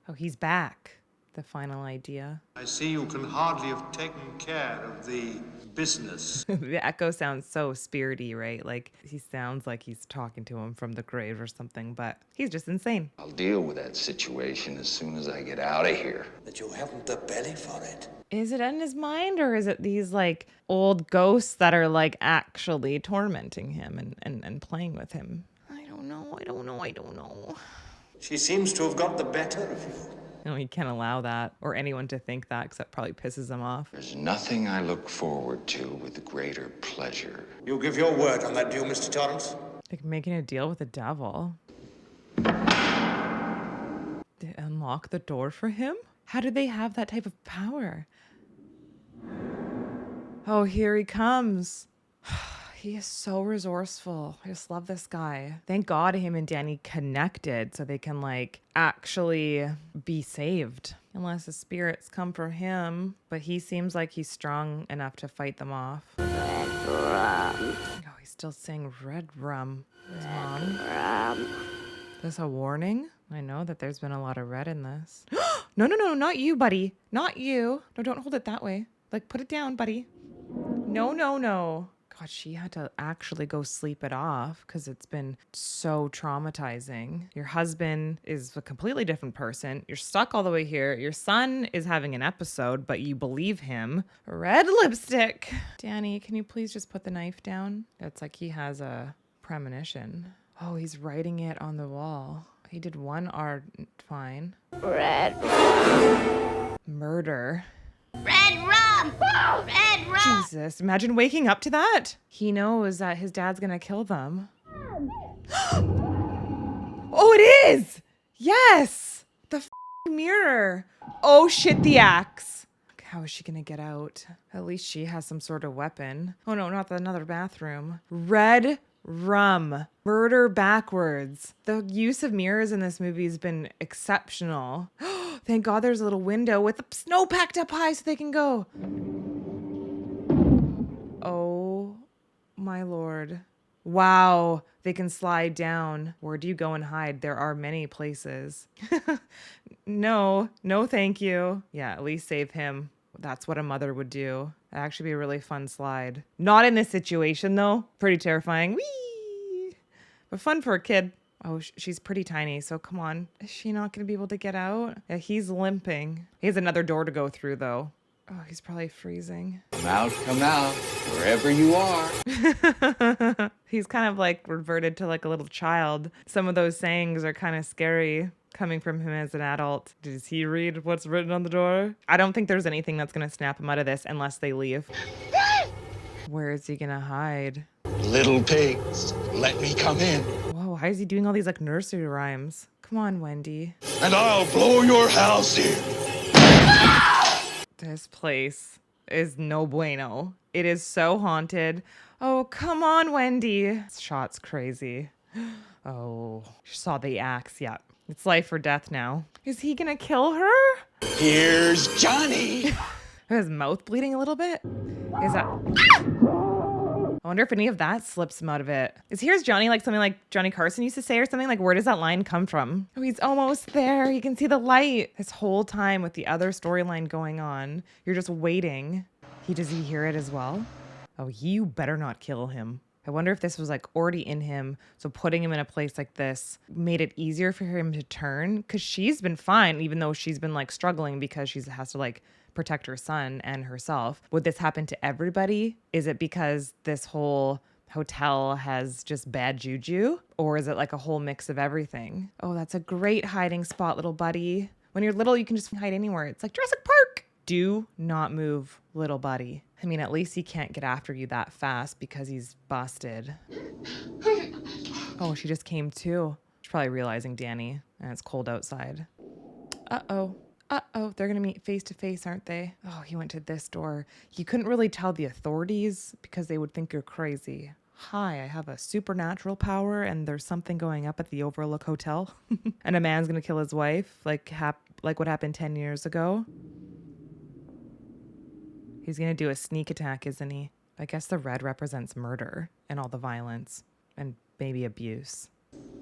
Oh, he's back. The final idea.
I see you can hardly have taken care of the business.
The echo sounds so spirity, right? Like he sounds like he's talking to him from the grave or something, but he's just insane.
I'll deal with that situation as soon as I get out of here.
But you haven't the belly for it.
Is it in his mind, or is it these like old ghosts that are like actually tormenting him and playing with him? I don't know.
She seems to have got the better of you.
No, he can't allow that or anyone to think that because that probably pisses him off.
There's nothing I look forward to with greater pleasure.
You give your word on that deal, Mr. Torrance?
Like making a deal with the devil. They unlock the door for him? How do they have that type of power? Oh, here he comes. He is so resourceful. I just love this guy. Thank God him and Danny connected so they can like actually be saved. Unless the spirits come for him. But he seems like he's strong enough to fight them off. Red rum. Oh, he's still saying red rum. His mom. Rum. Is this a warning? I know that there's been a lot of red in this. No, no, no, not you, buddy. Not you. No, don't hold it that way. Like, put it down, buddy. No, no, no. God, she had to actually go sleep it off because it's been so traumatizing. Your husband is a completely different person. You're stuck all the way here. Your son is having an episode, but you believe him. Red lipstick. Danny, can you please just put the knife down? It's like he has a premonition. Oh, he's writing it on the wall. He did one art fine. Red. Murder.
Red rum! Red rum!
Jesus, imagine waking up to that. He knows that his dad's gonna kill them. Oh, it is! Yes! The mirror. Oh shit, the axe. How is she gonna get out? At least she has some sort of weapon. Oh no, not another bathroom. Red rum. Murder backwards. The use of mirrors in this movie has been exceptional. Thank God there's a little window with the snow packed up high so they can go. Oh my Lord. Wow, they can slide down. Where do you go and hide? There are many places. No, no thank you. Yeah, at least save him. That's what a mother would do. That'd actually be a really fun slide. Not in this situation though. Pretty terrifying. Whee! But fun for a kid. Oh, she's pretty tiny, so come on. Is she not going to be able to get out? Yeah, he's limping. He has another door to go through though. Oh, he's probably freezing.
Come out, wherever you are.
He's kind of like reverted to like a little child. Some of those sayings are kind of scary coming from him as an adult. Does he read what's written on the door? I don't think there's anything that's going to snap him out of this unless they leave. Where is he going to hide?
Little pigs, let me come in.
Whoa, why is he doing all these like nursery rhymes? Come on, Wendy.
And I'll blow your house in.
This place is no bueno. It is so haunted. Oh, come on, Wendy. This shot's crazy. Oh, she saw the axe. Yeah, it's life or death now. Is he gonna kill her?
Here's Johnny.
His mouth bleeding a little bit? Is that... I wonder if any of that slips him out of it. Is here's Johnny like something like Johnny Carson used to say or something? Like, where does that line come from? Oh, he's almost there. You can see the light. This whole time with the other storyline going on, you're just waiting. Does he hear it as well? Oh, you better not kill him. I wonder if this was like already in him. So putting him in a place like this made it easier for him to turn. Cause she's been fine, even though she's been like struggling because she has to like protect her son and herself. Would this happen to everybody? Is it because this whole hotel has just bad juju? Or is it like a whole mix of everything? Oh, that's a great hiding spot, little buddy. When you're little, you can just hide anywhere. It's like Jurassic Park. Do not move, little buddy. I mean, at least he can't get after you that fast because he's busted. Oh, she just came to. She's probably realizing Danny, and it's cold outside. Uh-oh. Uh-oh, they're gonna meet face to face, aren't they? Oh, he went to this door. You couldn't really tell the authorities because they would think you're crazy. Hi, I have a supernatural power and there's something going up at the Overlook Hotel. And a man's gonna kill his wife, like what happened 10 years ago. He's gonna do a sneak attack, isn't he? I guess the red represents murder and all the violence and maybe abuse.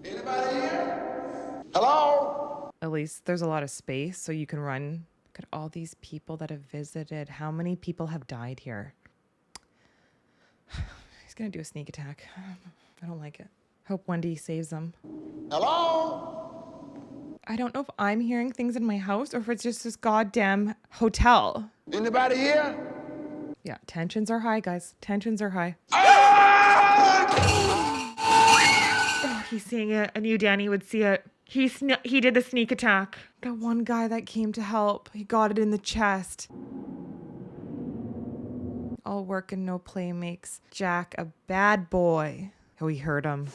Anybody here? Hello?
At least there's a lot of space so you can run. Look at all these people that have visited. How many people have died here? He's gonna do a sneak attack. I don't like it. Hope Wendy saves them.
Hello?
I don't know if I'm hearing things in my house or if it's just this goddamn hotel.
Anybody here?
Yeah, tensions are high, guys. Tensions are high. Oh, he's seeing it. I knew Danny would see it. He did the sneak attack. The one guy that came to help, he got it in the chest. All work and no play makes Jack a bad boy. Oh, he heard him.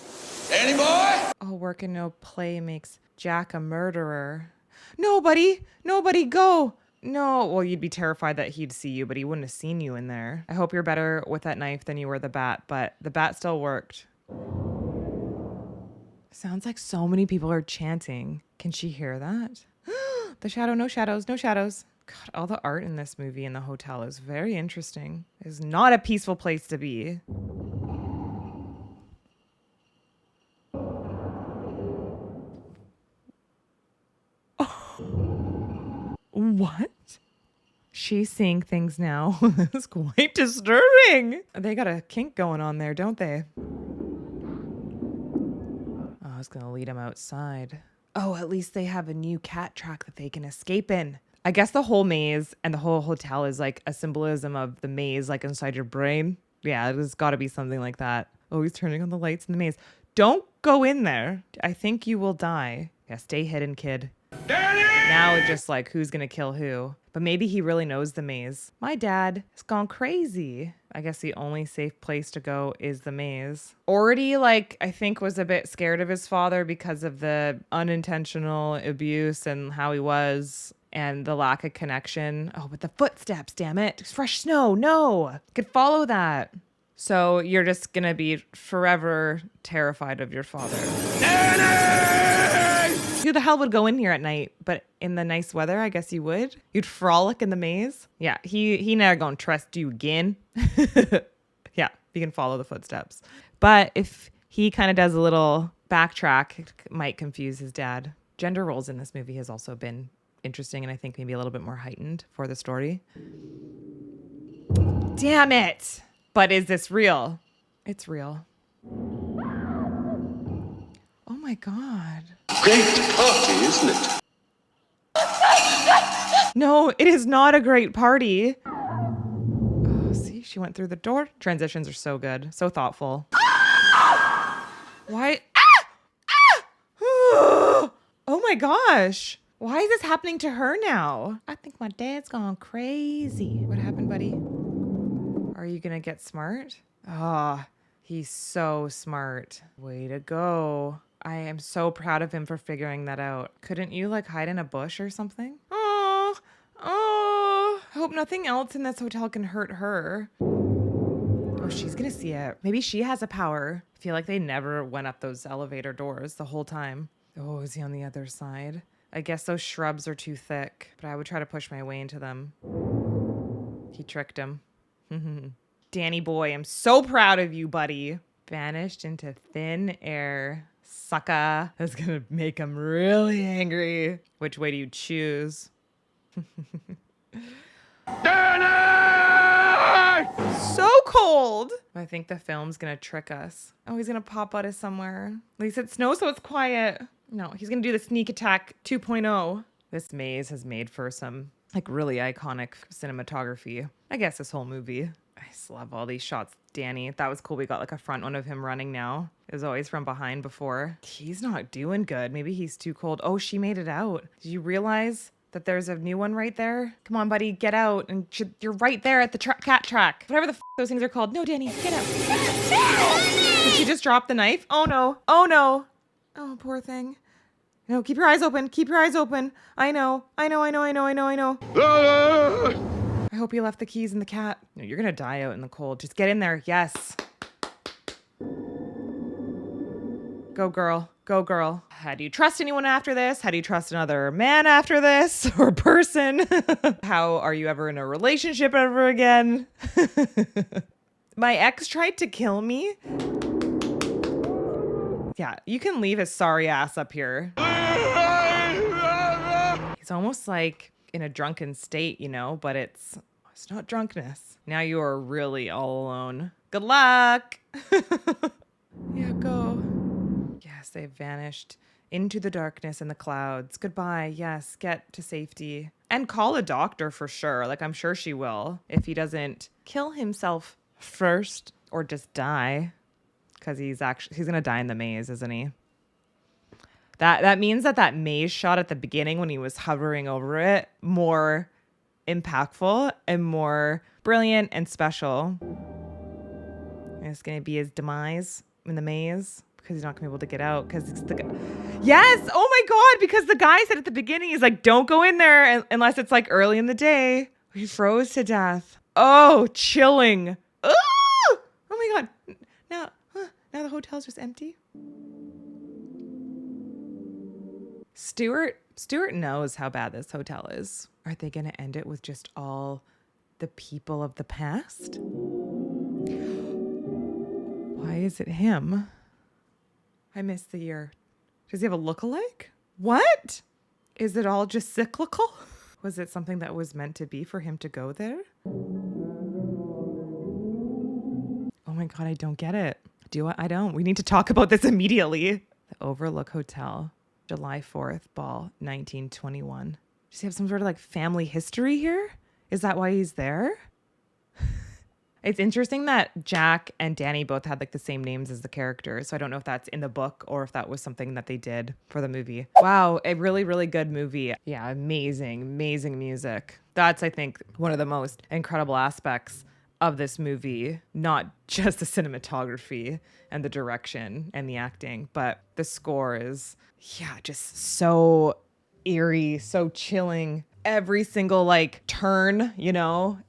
Danny boy!
All work and no play makes Jack a murderer. Nobody, go. No, well, you'd be terrified that he'd see you, but he wouldn't have seen you in there. I hope you're better with that knife than you were the bat, but the bat still worked. Sounds like so many people are chanting. Can she hear that? The shadow, no shadows, no shadows. God, all the art in this movie in the hotel is very interesting. It's not a peaceful place to be. What? She's seeing things now. It's quite disturbing. They got a kink going on there, don't they? Oh, I was gonna lead him outside. Oh, at least they have a new cat track that they can escape in. I guess the whole maze and the whole hotel is like a symbolism of the maze, like inside your brain. Yeah, there's got to be something like that. Oh, he's turning on the lights in the maze. Don't go in there. I think you will die. Yeah, stay hidden, kid. Daddy! Now it's just like, who's going to kill who? But maybe he really knows the maze. My dad has gone crazy. I guess the only safe place to go is the maze. Already, like, I think was a bit scared of his father because of the unintentional abuse and how he was and the lack of connection. Oh, but the footsteps, damn it. Fresh snow, no. Could follow that. So you're just going to be forever terrified of your father. Daddy! Who the hell would go in here at night? But in the nice weather, I guess you would. You'd frolic in the maze. Yeah, he never gonna trust you again. Yeah, you can follow the footsteps. But if he kind of does a little backtrack, it might confuse his dad. Gender roles in this movie has also been interesting and I think maybe a little bit more heightened for the story. Damn it! But is this real? It's real. Oh my God.
Great party, isn't it?
No, it is not a great party. Oh, see, she went through the door. Transitions are so good. So thoughtful. Why? Oh my gosh. Why is this happening to her now? I think my dad's gone crazy. What happened, buddy? Are you gonna get smart? Oh, he's so smart. Way to go. I am so proud of him for figuring that out. Couldn't you like hide in a bush or something? Oh, I hope nothing else in this hotel can hurt her. Oh, she's gonna see it. Maybe she has a power. I feel like they never went up those elevator doors the whole time. Oh, is he on the other side? I guess those shrubs are too thick, but I would try to push my way into them. He tricked him. Danny boy, I'm so proud of you, buddy. Vanished into thin air. Sucker. That's gonna make him really angry. Which way do you choose? Danny! So cold. I think the film's gonna trick us. Oh, he's gonna pop out of somewhere. At least it snows, so it's quiet. No, he's gonna do the sneak attack 2.0. This maze has made for some like really iconic cinematography. I guess this whole movie. I just love all these shots. Danny, that was cool. We got like a front one of him running now. It was always from behind before. He's not doing good. Maybe he's too cold. Oh, she made it out. Did you realize that there's a new one right there? Come on, buddy, get out. And you're right there at the cat track. Whatever the those things are called. No, Danny, get out. Did she just drop the knife? Oh no. Oh no. Oh, poor thing. No, keep your eyes open. Keep your eyes open. I know. I hope you left the keys in the cat. No, you're gonna die out in the cold. Just get in there. Yes. Go, girl. Go, girl. How do you trust anyone after this? How do you trust another man after this? Or person? How are you ever in a relationship ever again? My ex tried to kill me. Yeah, you can leave his sorry ass up here. He's almost like in a drunken state, you know, but it's not drunkenness. Now you are really all alone. Good luck. Yeah, go. Yes, they've vanished into the darkness and the clouds. Goodbye. Yes, get to safety. And call a doctor for sure. Like, I'm sure she will. If he doesn't kill himself first or just die. Because he's going to die in the maze, isn't he? That means that maze shot at the beginning when he was hovering over it, more impactful and more brilliant and special. It's going to be his demise in the maze because he's not going to be able to get out because it's the guy. Yes! Oh my God! Because the guy said at the beginning, he's like, don't go in there unless it's like early in the day. He froze to death. Oh, chilling. Oh my God. Now the hotel's just empty. Stuart knows how bad this hotel is. Are they going to end it with just all the people of the past? Why is it him? I missed the year. Does he have a look-alike? What? Is it all just cyclical? Was it something that was meant to be for him to go there? Oh my God, I don't get it. I don't. We need to talk about this immediately. The Overlook Hotel, July 4th, ball, 1921. Does he have some sort of like family history here? Is that why he's there? It's interesting that Jack and Danny both had like the same names as the characters. So I don't know if that's in the book or if that was something that they did for the movie. Wow, a really, really good movie. Yeah, amazing, amazing music. That's, I think, one of the most incredible aspects of this movie. Not just the cinematography and the direction and the acting, but the score is, just so eerie, so chilling. Every single like turn,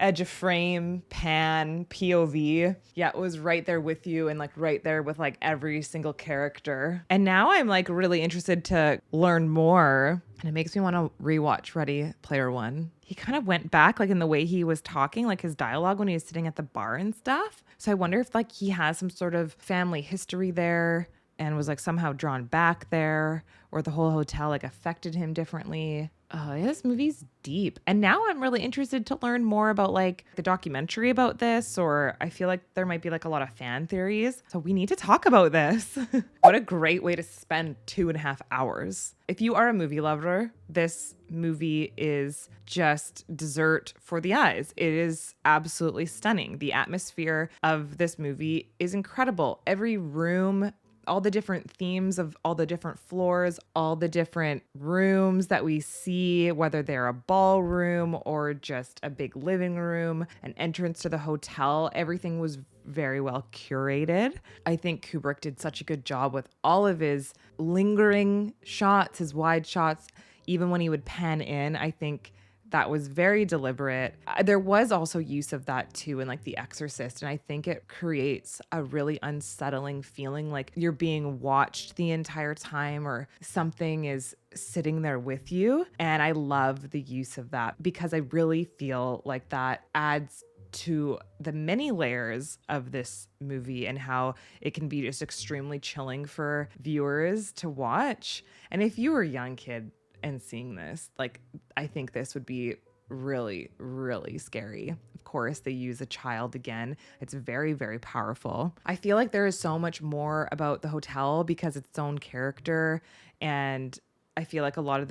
edge of frame, pan, POV. Yeah, it was right there with you and like right there with like every single character. And now I'm like really interested to learn more. And it makes me want to rewatch Ready Player One. He kind of went back like in the way he was talking, like his dialogue when he was sitting at the bar and stuff. So I wonder if like he has some sort of family history there and was like somehow drawn back there, or the whole hotel like affected him differently. Oh, yeah, this movie's deep. And now I'm really interested to learn more about like the documentary about this, or I feel like there might be like a lot of fan theories. So we need to talk about this. What a great way to spend 2.5 hours. If you are a movie lover, this movie is just dessert for the eyes. It is absolutely stunning. The atmosphere of this movie is incredible. Every room, all the different themes of all the different floors, all the different rooms that we see, whether they're a ballroom or just a big living room, an entrance to the hotel, everything was very well curated. I think Kubrick did such a good job with all of his lingering shots, his wide shots, even when he would pan in. I think that was very deliberate. There was also use of that too in like The Exorcist, and I think it creates a really unsettling feeling like you're being watched the entire time or something is sitting there with you. And I love the use of that because I really feel like that adds to the many layers of this movie and how it can be just extremely chilling for viewers to watch. And if you were a young kid and seeing this, like, I think this would be really, really scary. Of course, they use a child again. It's very, very powerful. I feel like there is so much more about the hotel because it's its own character. And I feel like a lot of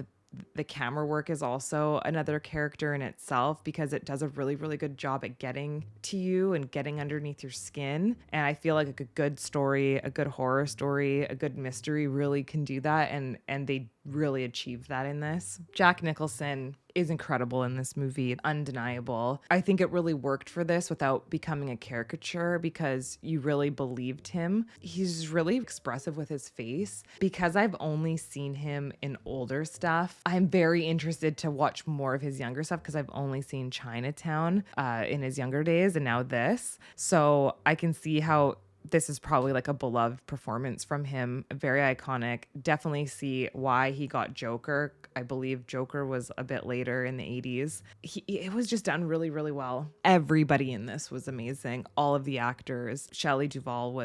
the camera work is also another character in itself because it does a really, really good job at getting to you and getting underneath your skin. And I feel like a good story, a good horror story, a good mystery really can do that. And they really achieved that in this. Jack Nicholson is incredible in this movie, undeniable. I think it really worked for this without becoming a caricature because you really believed him. He's really expressive with his face. Because I've only seen him in older stuff, I'm very interested to watch more of his younger stuff because I've only seen Chinatown in his younger days and now this. So I can see how this is probably like a beloved performance from him. Very iconic. Definitely see why he got Joker. I believe Joker was a bit later in the 80s. It was just done really, really well. Everybody in this was amazing. All of the actors. Shelley Duvall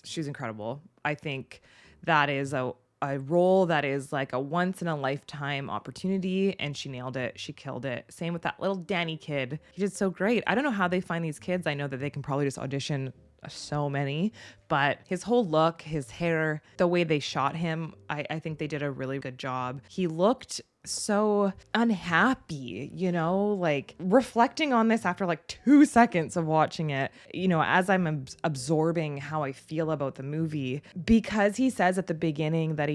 she's incredible. I think that is a role that is like a once in a lifetime opportunity, and she nailed it. She killed it. Same with that little Danny kid. He did so great. I don't know how they find these kids. I know that they can probably just audition so many, but his whole look, his hair, the way they shot him, I think they did a really good job. He looked so unhappy, like reflecting on this after like 2 seconds of watching it, as I'm absorbing how I feel about the movie, because he says at the beginning that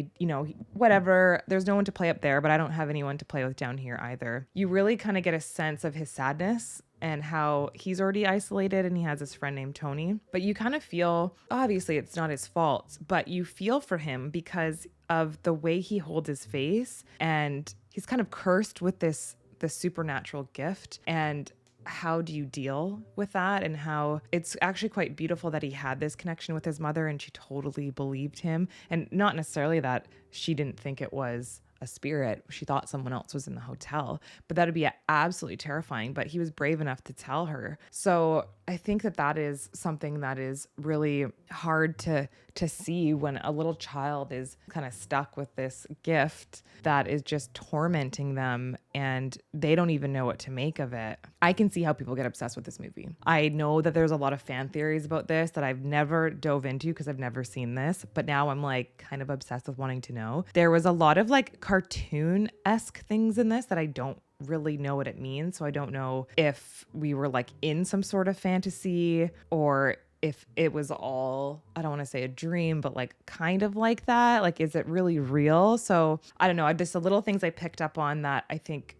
whatever, there's no one to play up there, but I don't have anyone to play with down here either. You really kind of get a sense of his sadness and how he's already isolated and he has this friend named Tony. But you kind of feel, obviously it's not his fault, but you feel for him because of the way he holds his face, and he's kind of cursed with this supernatural gift. And how do you deal with that? And how it's actually quite beautiful that he had this connection with his mother and she totally believed him. And not necessarily that she didn't think it was a spirit. She thought someone else was in the hotel, but that'd be absolutely terrifying. But he was brave enough to tell her. So I think that is something that is really hard to see when a little child is kind of stuck with this gift that is just tormenting them and they don't even know what to make of it. I can see how people get obsessed with this movie. I know that there's a lot of fan theories about this that I've never dove into because I've never seen this, but now I'm like kind of obsessed with wanting to know. There was a lot of like cartoon-esque things in this that I don't really know what it means. So I don't know if we were like in some sort of fantasy or if it was all, I don't want to say a dream, but like kind of like that. Like, is it really real? So I don't know. Just the little things I picked up on that I think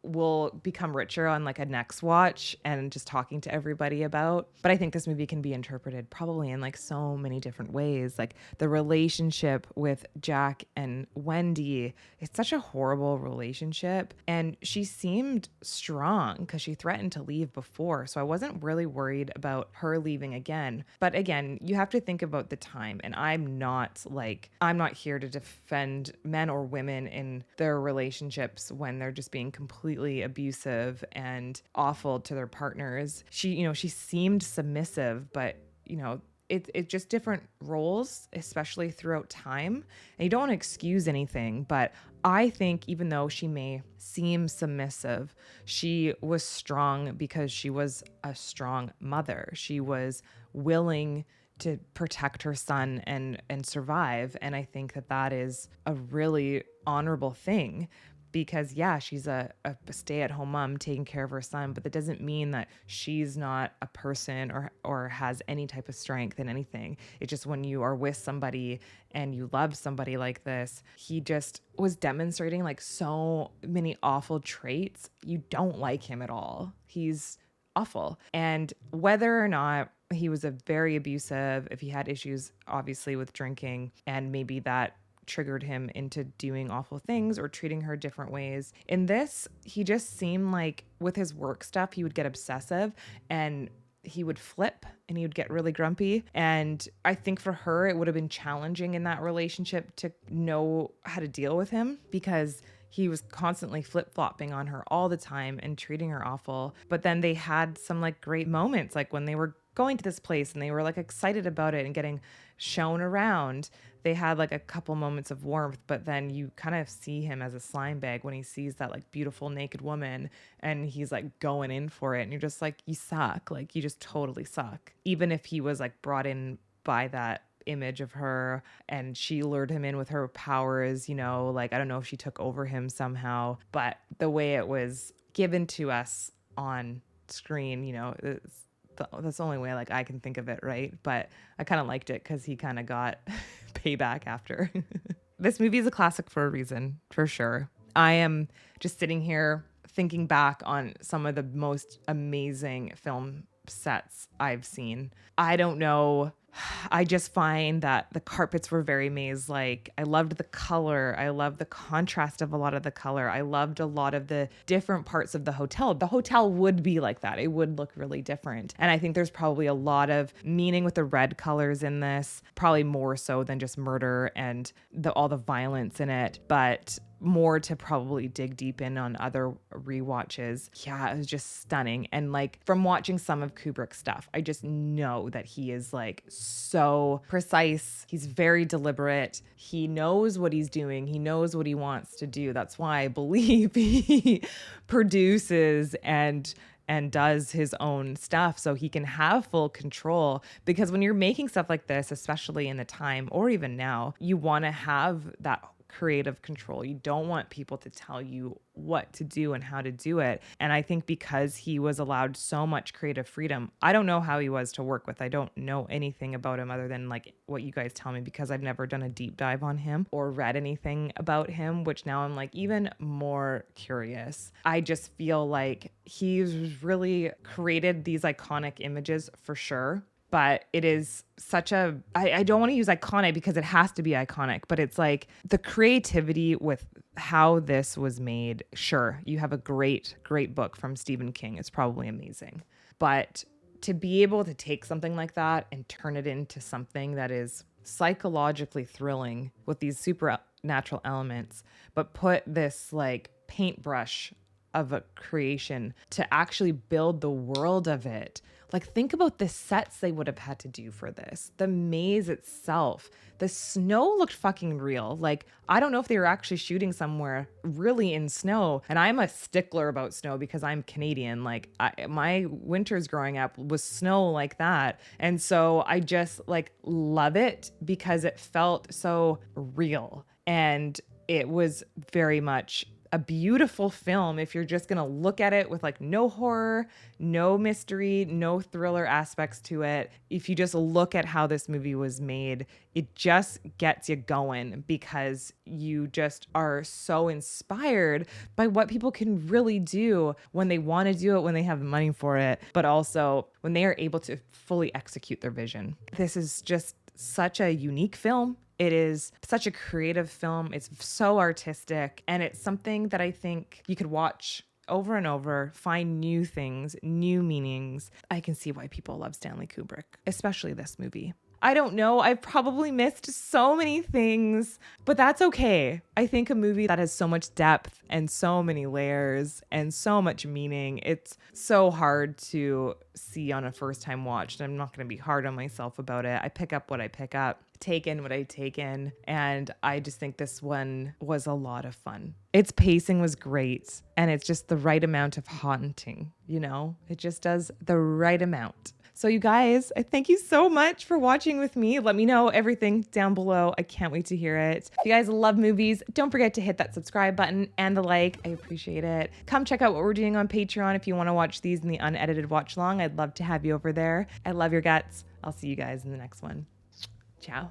will become richer on like a next watch and just talking to everybody about. But I think this movie can be interpreted probably in like so many different ways. Like the relationship with Jack and Wendy, it's such a horrible relationship. And she seemed strong because she threatened to leave before. So I wasn't really worried about her leaving again. But again, you have to think about the time. And I'm not here to defend men or women in their relationships when they're just being completely abusive and awful to their partners. She seemed submissive, but it's just different roles, especially throughout time. And you don't want to excuse anything, but I think even though she may seem submissive, she was strong because she was a strong mother. She was willing to protect her son and survive. And I think that is a really honorable thing. Because she's a stay-at-home mom taking care of her son, but that doesn't mean that she's not a person or has any type of strength in anything. It's just when you are with somebody and you love somebody like this, he just was demonstrating like so many awful traits. You don't like him at all. He's awful. And whether or not he was a very abusive, if he had issues obviously with drinking, and maybe that triggered him into doing awful things or treating her different ways. In this, he just seemed like with his work stuff, he would get obsessive and he would flip and he would get really grumpy. And I think for her, it would have been challenging in that relationship to know how to deal with him because he was constantly flip-flopping on her all the time and treating her awful. But then they had some like great moments, like when they were going to this place and they were like excited about it and getting shown around. They had like a couple moments of warmth, but then you kind of see him as a slime bag when he sees that like beautiful naked woman and he's like going in for it. And you're just like, you suck. Like you just totally suck. Even if he was like brought in by that image of her and she lured him in with her powers, like I don't know if she took over him somehow, but the way it was given to us on screen, that's the only way like I can think of it, right? But I kind of liked it because he kind of got payback after. This movie is a classic for a reason, for sure. I am just sitting here thinking back on some of the most amazing film sets I've seen. I don't know. I just find that the carpets were very maze-like. I loved the color. I loved the contrast of a lot of the color. I loved a lot of the different parts of the hotel. The hotel would be like that. It would look really different. And I think there's probably a lot of meaning with the red colors in this, probably more so than just murder and all the violence in it. But more to probably dig deep in on other rewatches. Yeah, it was just stunning. And like from watching some of Kubrick's stuff, I just know that he is like so precise. He's very deliberate. He knows what he's doing. He knows what he wants to do. That's why I believe he produces and does his own stuff so he can have full control. Because when you're making stuff like this, especially in the time or even now, you want to have that creative control. You don't want people to tell you what to do and how to do it. And I think because he was allowed so much creative freedom, I don't know how he was to work with. I don't know anything about him other than like what you guys tell me, because I've never done a deep dive on him or read anything about him, which now I'm like even more curious. I just feel like he's really created these iconic images for sure. But it is such a, I don't want to use iconic because it has to be iconic, but it's like the creativity with how this was made. Sure, you have a great book from Stephen King. It's probably amazing. But to be able to take something like that and turn it into something that is psychologically thrilling with these supernatural elements, but put this like paintbrush of a creation to actually build the world of it. Like, think about the sets they would have had to do for this. The maze itself, the snow looked fucking real. Like, I don't know if they were actually shooting somewhere really in snow. And I'm a stickler about snow because I'm Canadian. Like, my winters growing up was snow like that. And so I just like love it because it felt so real. And it was very much a beautiful film if you're just gonna look at it with like no horror, no mystery, no thriller aspects to it. If you just look at how this movie was made, it just gets you going because you just are so inspired by what people can really do when they want to do it, when they have money for it, but also when they are able to fully execute their vision. This is just such a unique film. It is such a creative film. It's so artistic. And it's something that I think you could watch over and over, find new things, new meanings. I can see why people love Stanley Kubrick, especially this movie. I don't know. I've probably missed so many things, but that's okay. I think a movie that has so much depth and so many layers and so much meaning, it's so hard to see on a first time watch. And I'm not going to be hard on myself about it. I pick up what I pick up, take in what I take in. And I just think this one was a lot of fun. Its pacing was great. And it's just the right amount of haunting, you know? It just does the right amount. So you guys, I thank you so much for watching with me. Let me know everything down below. I can't wait to hear it. If you guys love movies, don't forget to hit that subscribe button and the like. I appreciate it. Come check out what we're doing on Patreon if you want to watch these in the unedited watch long. I'd love to have you over there. I love your guts. I'll see you guys in the next one. Ciao.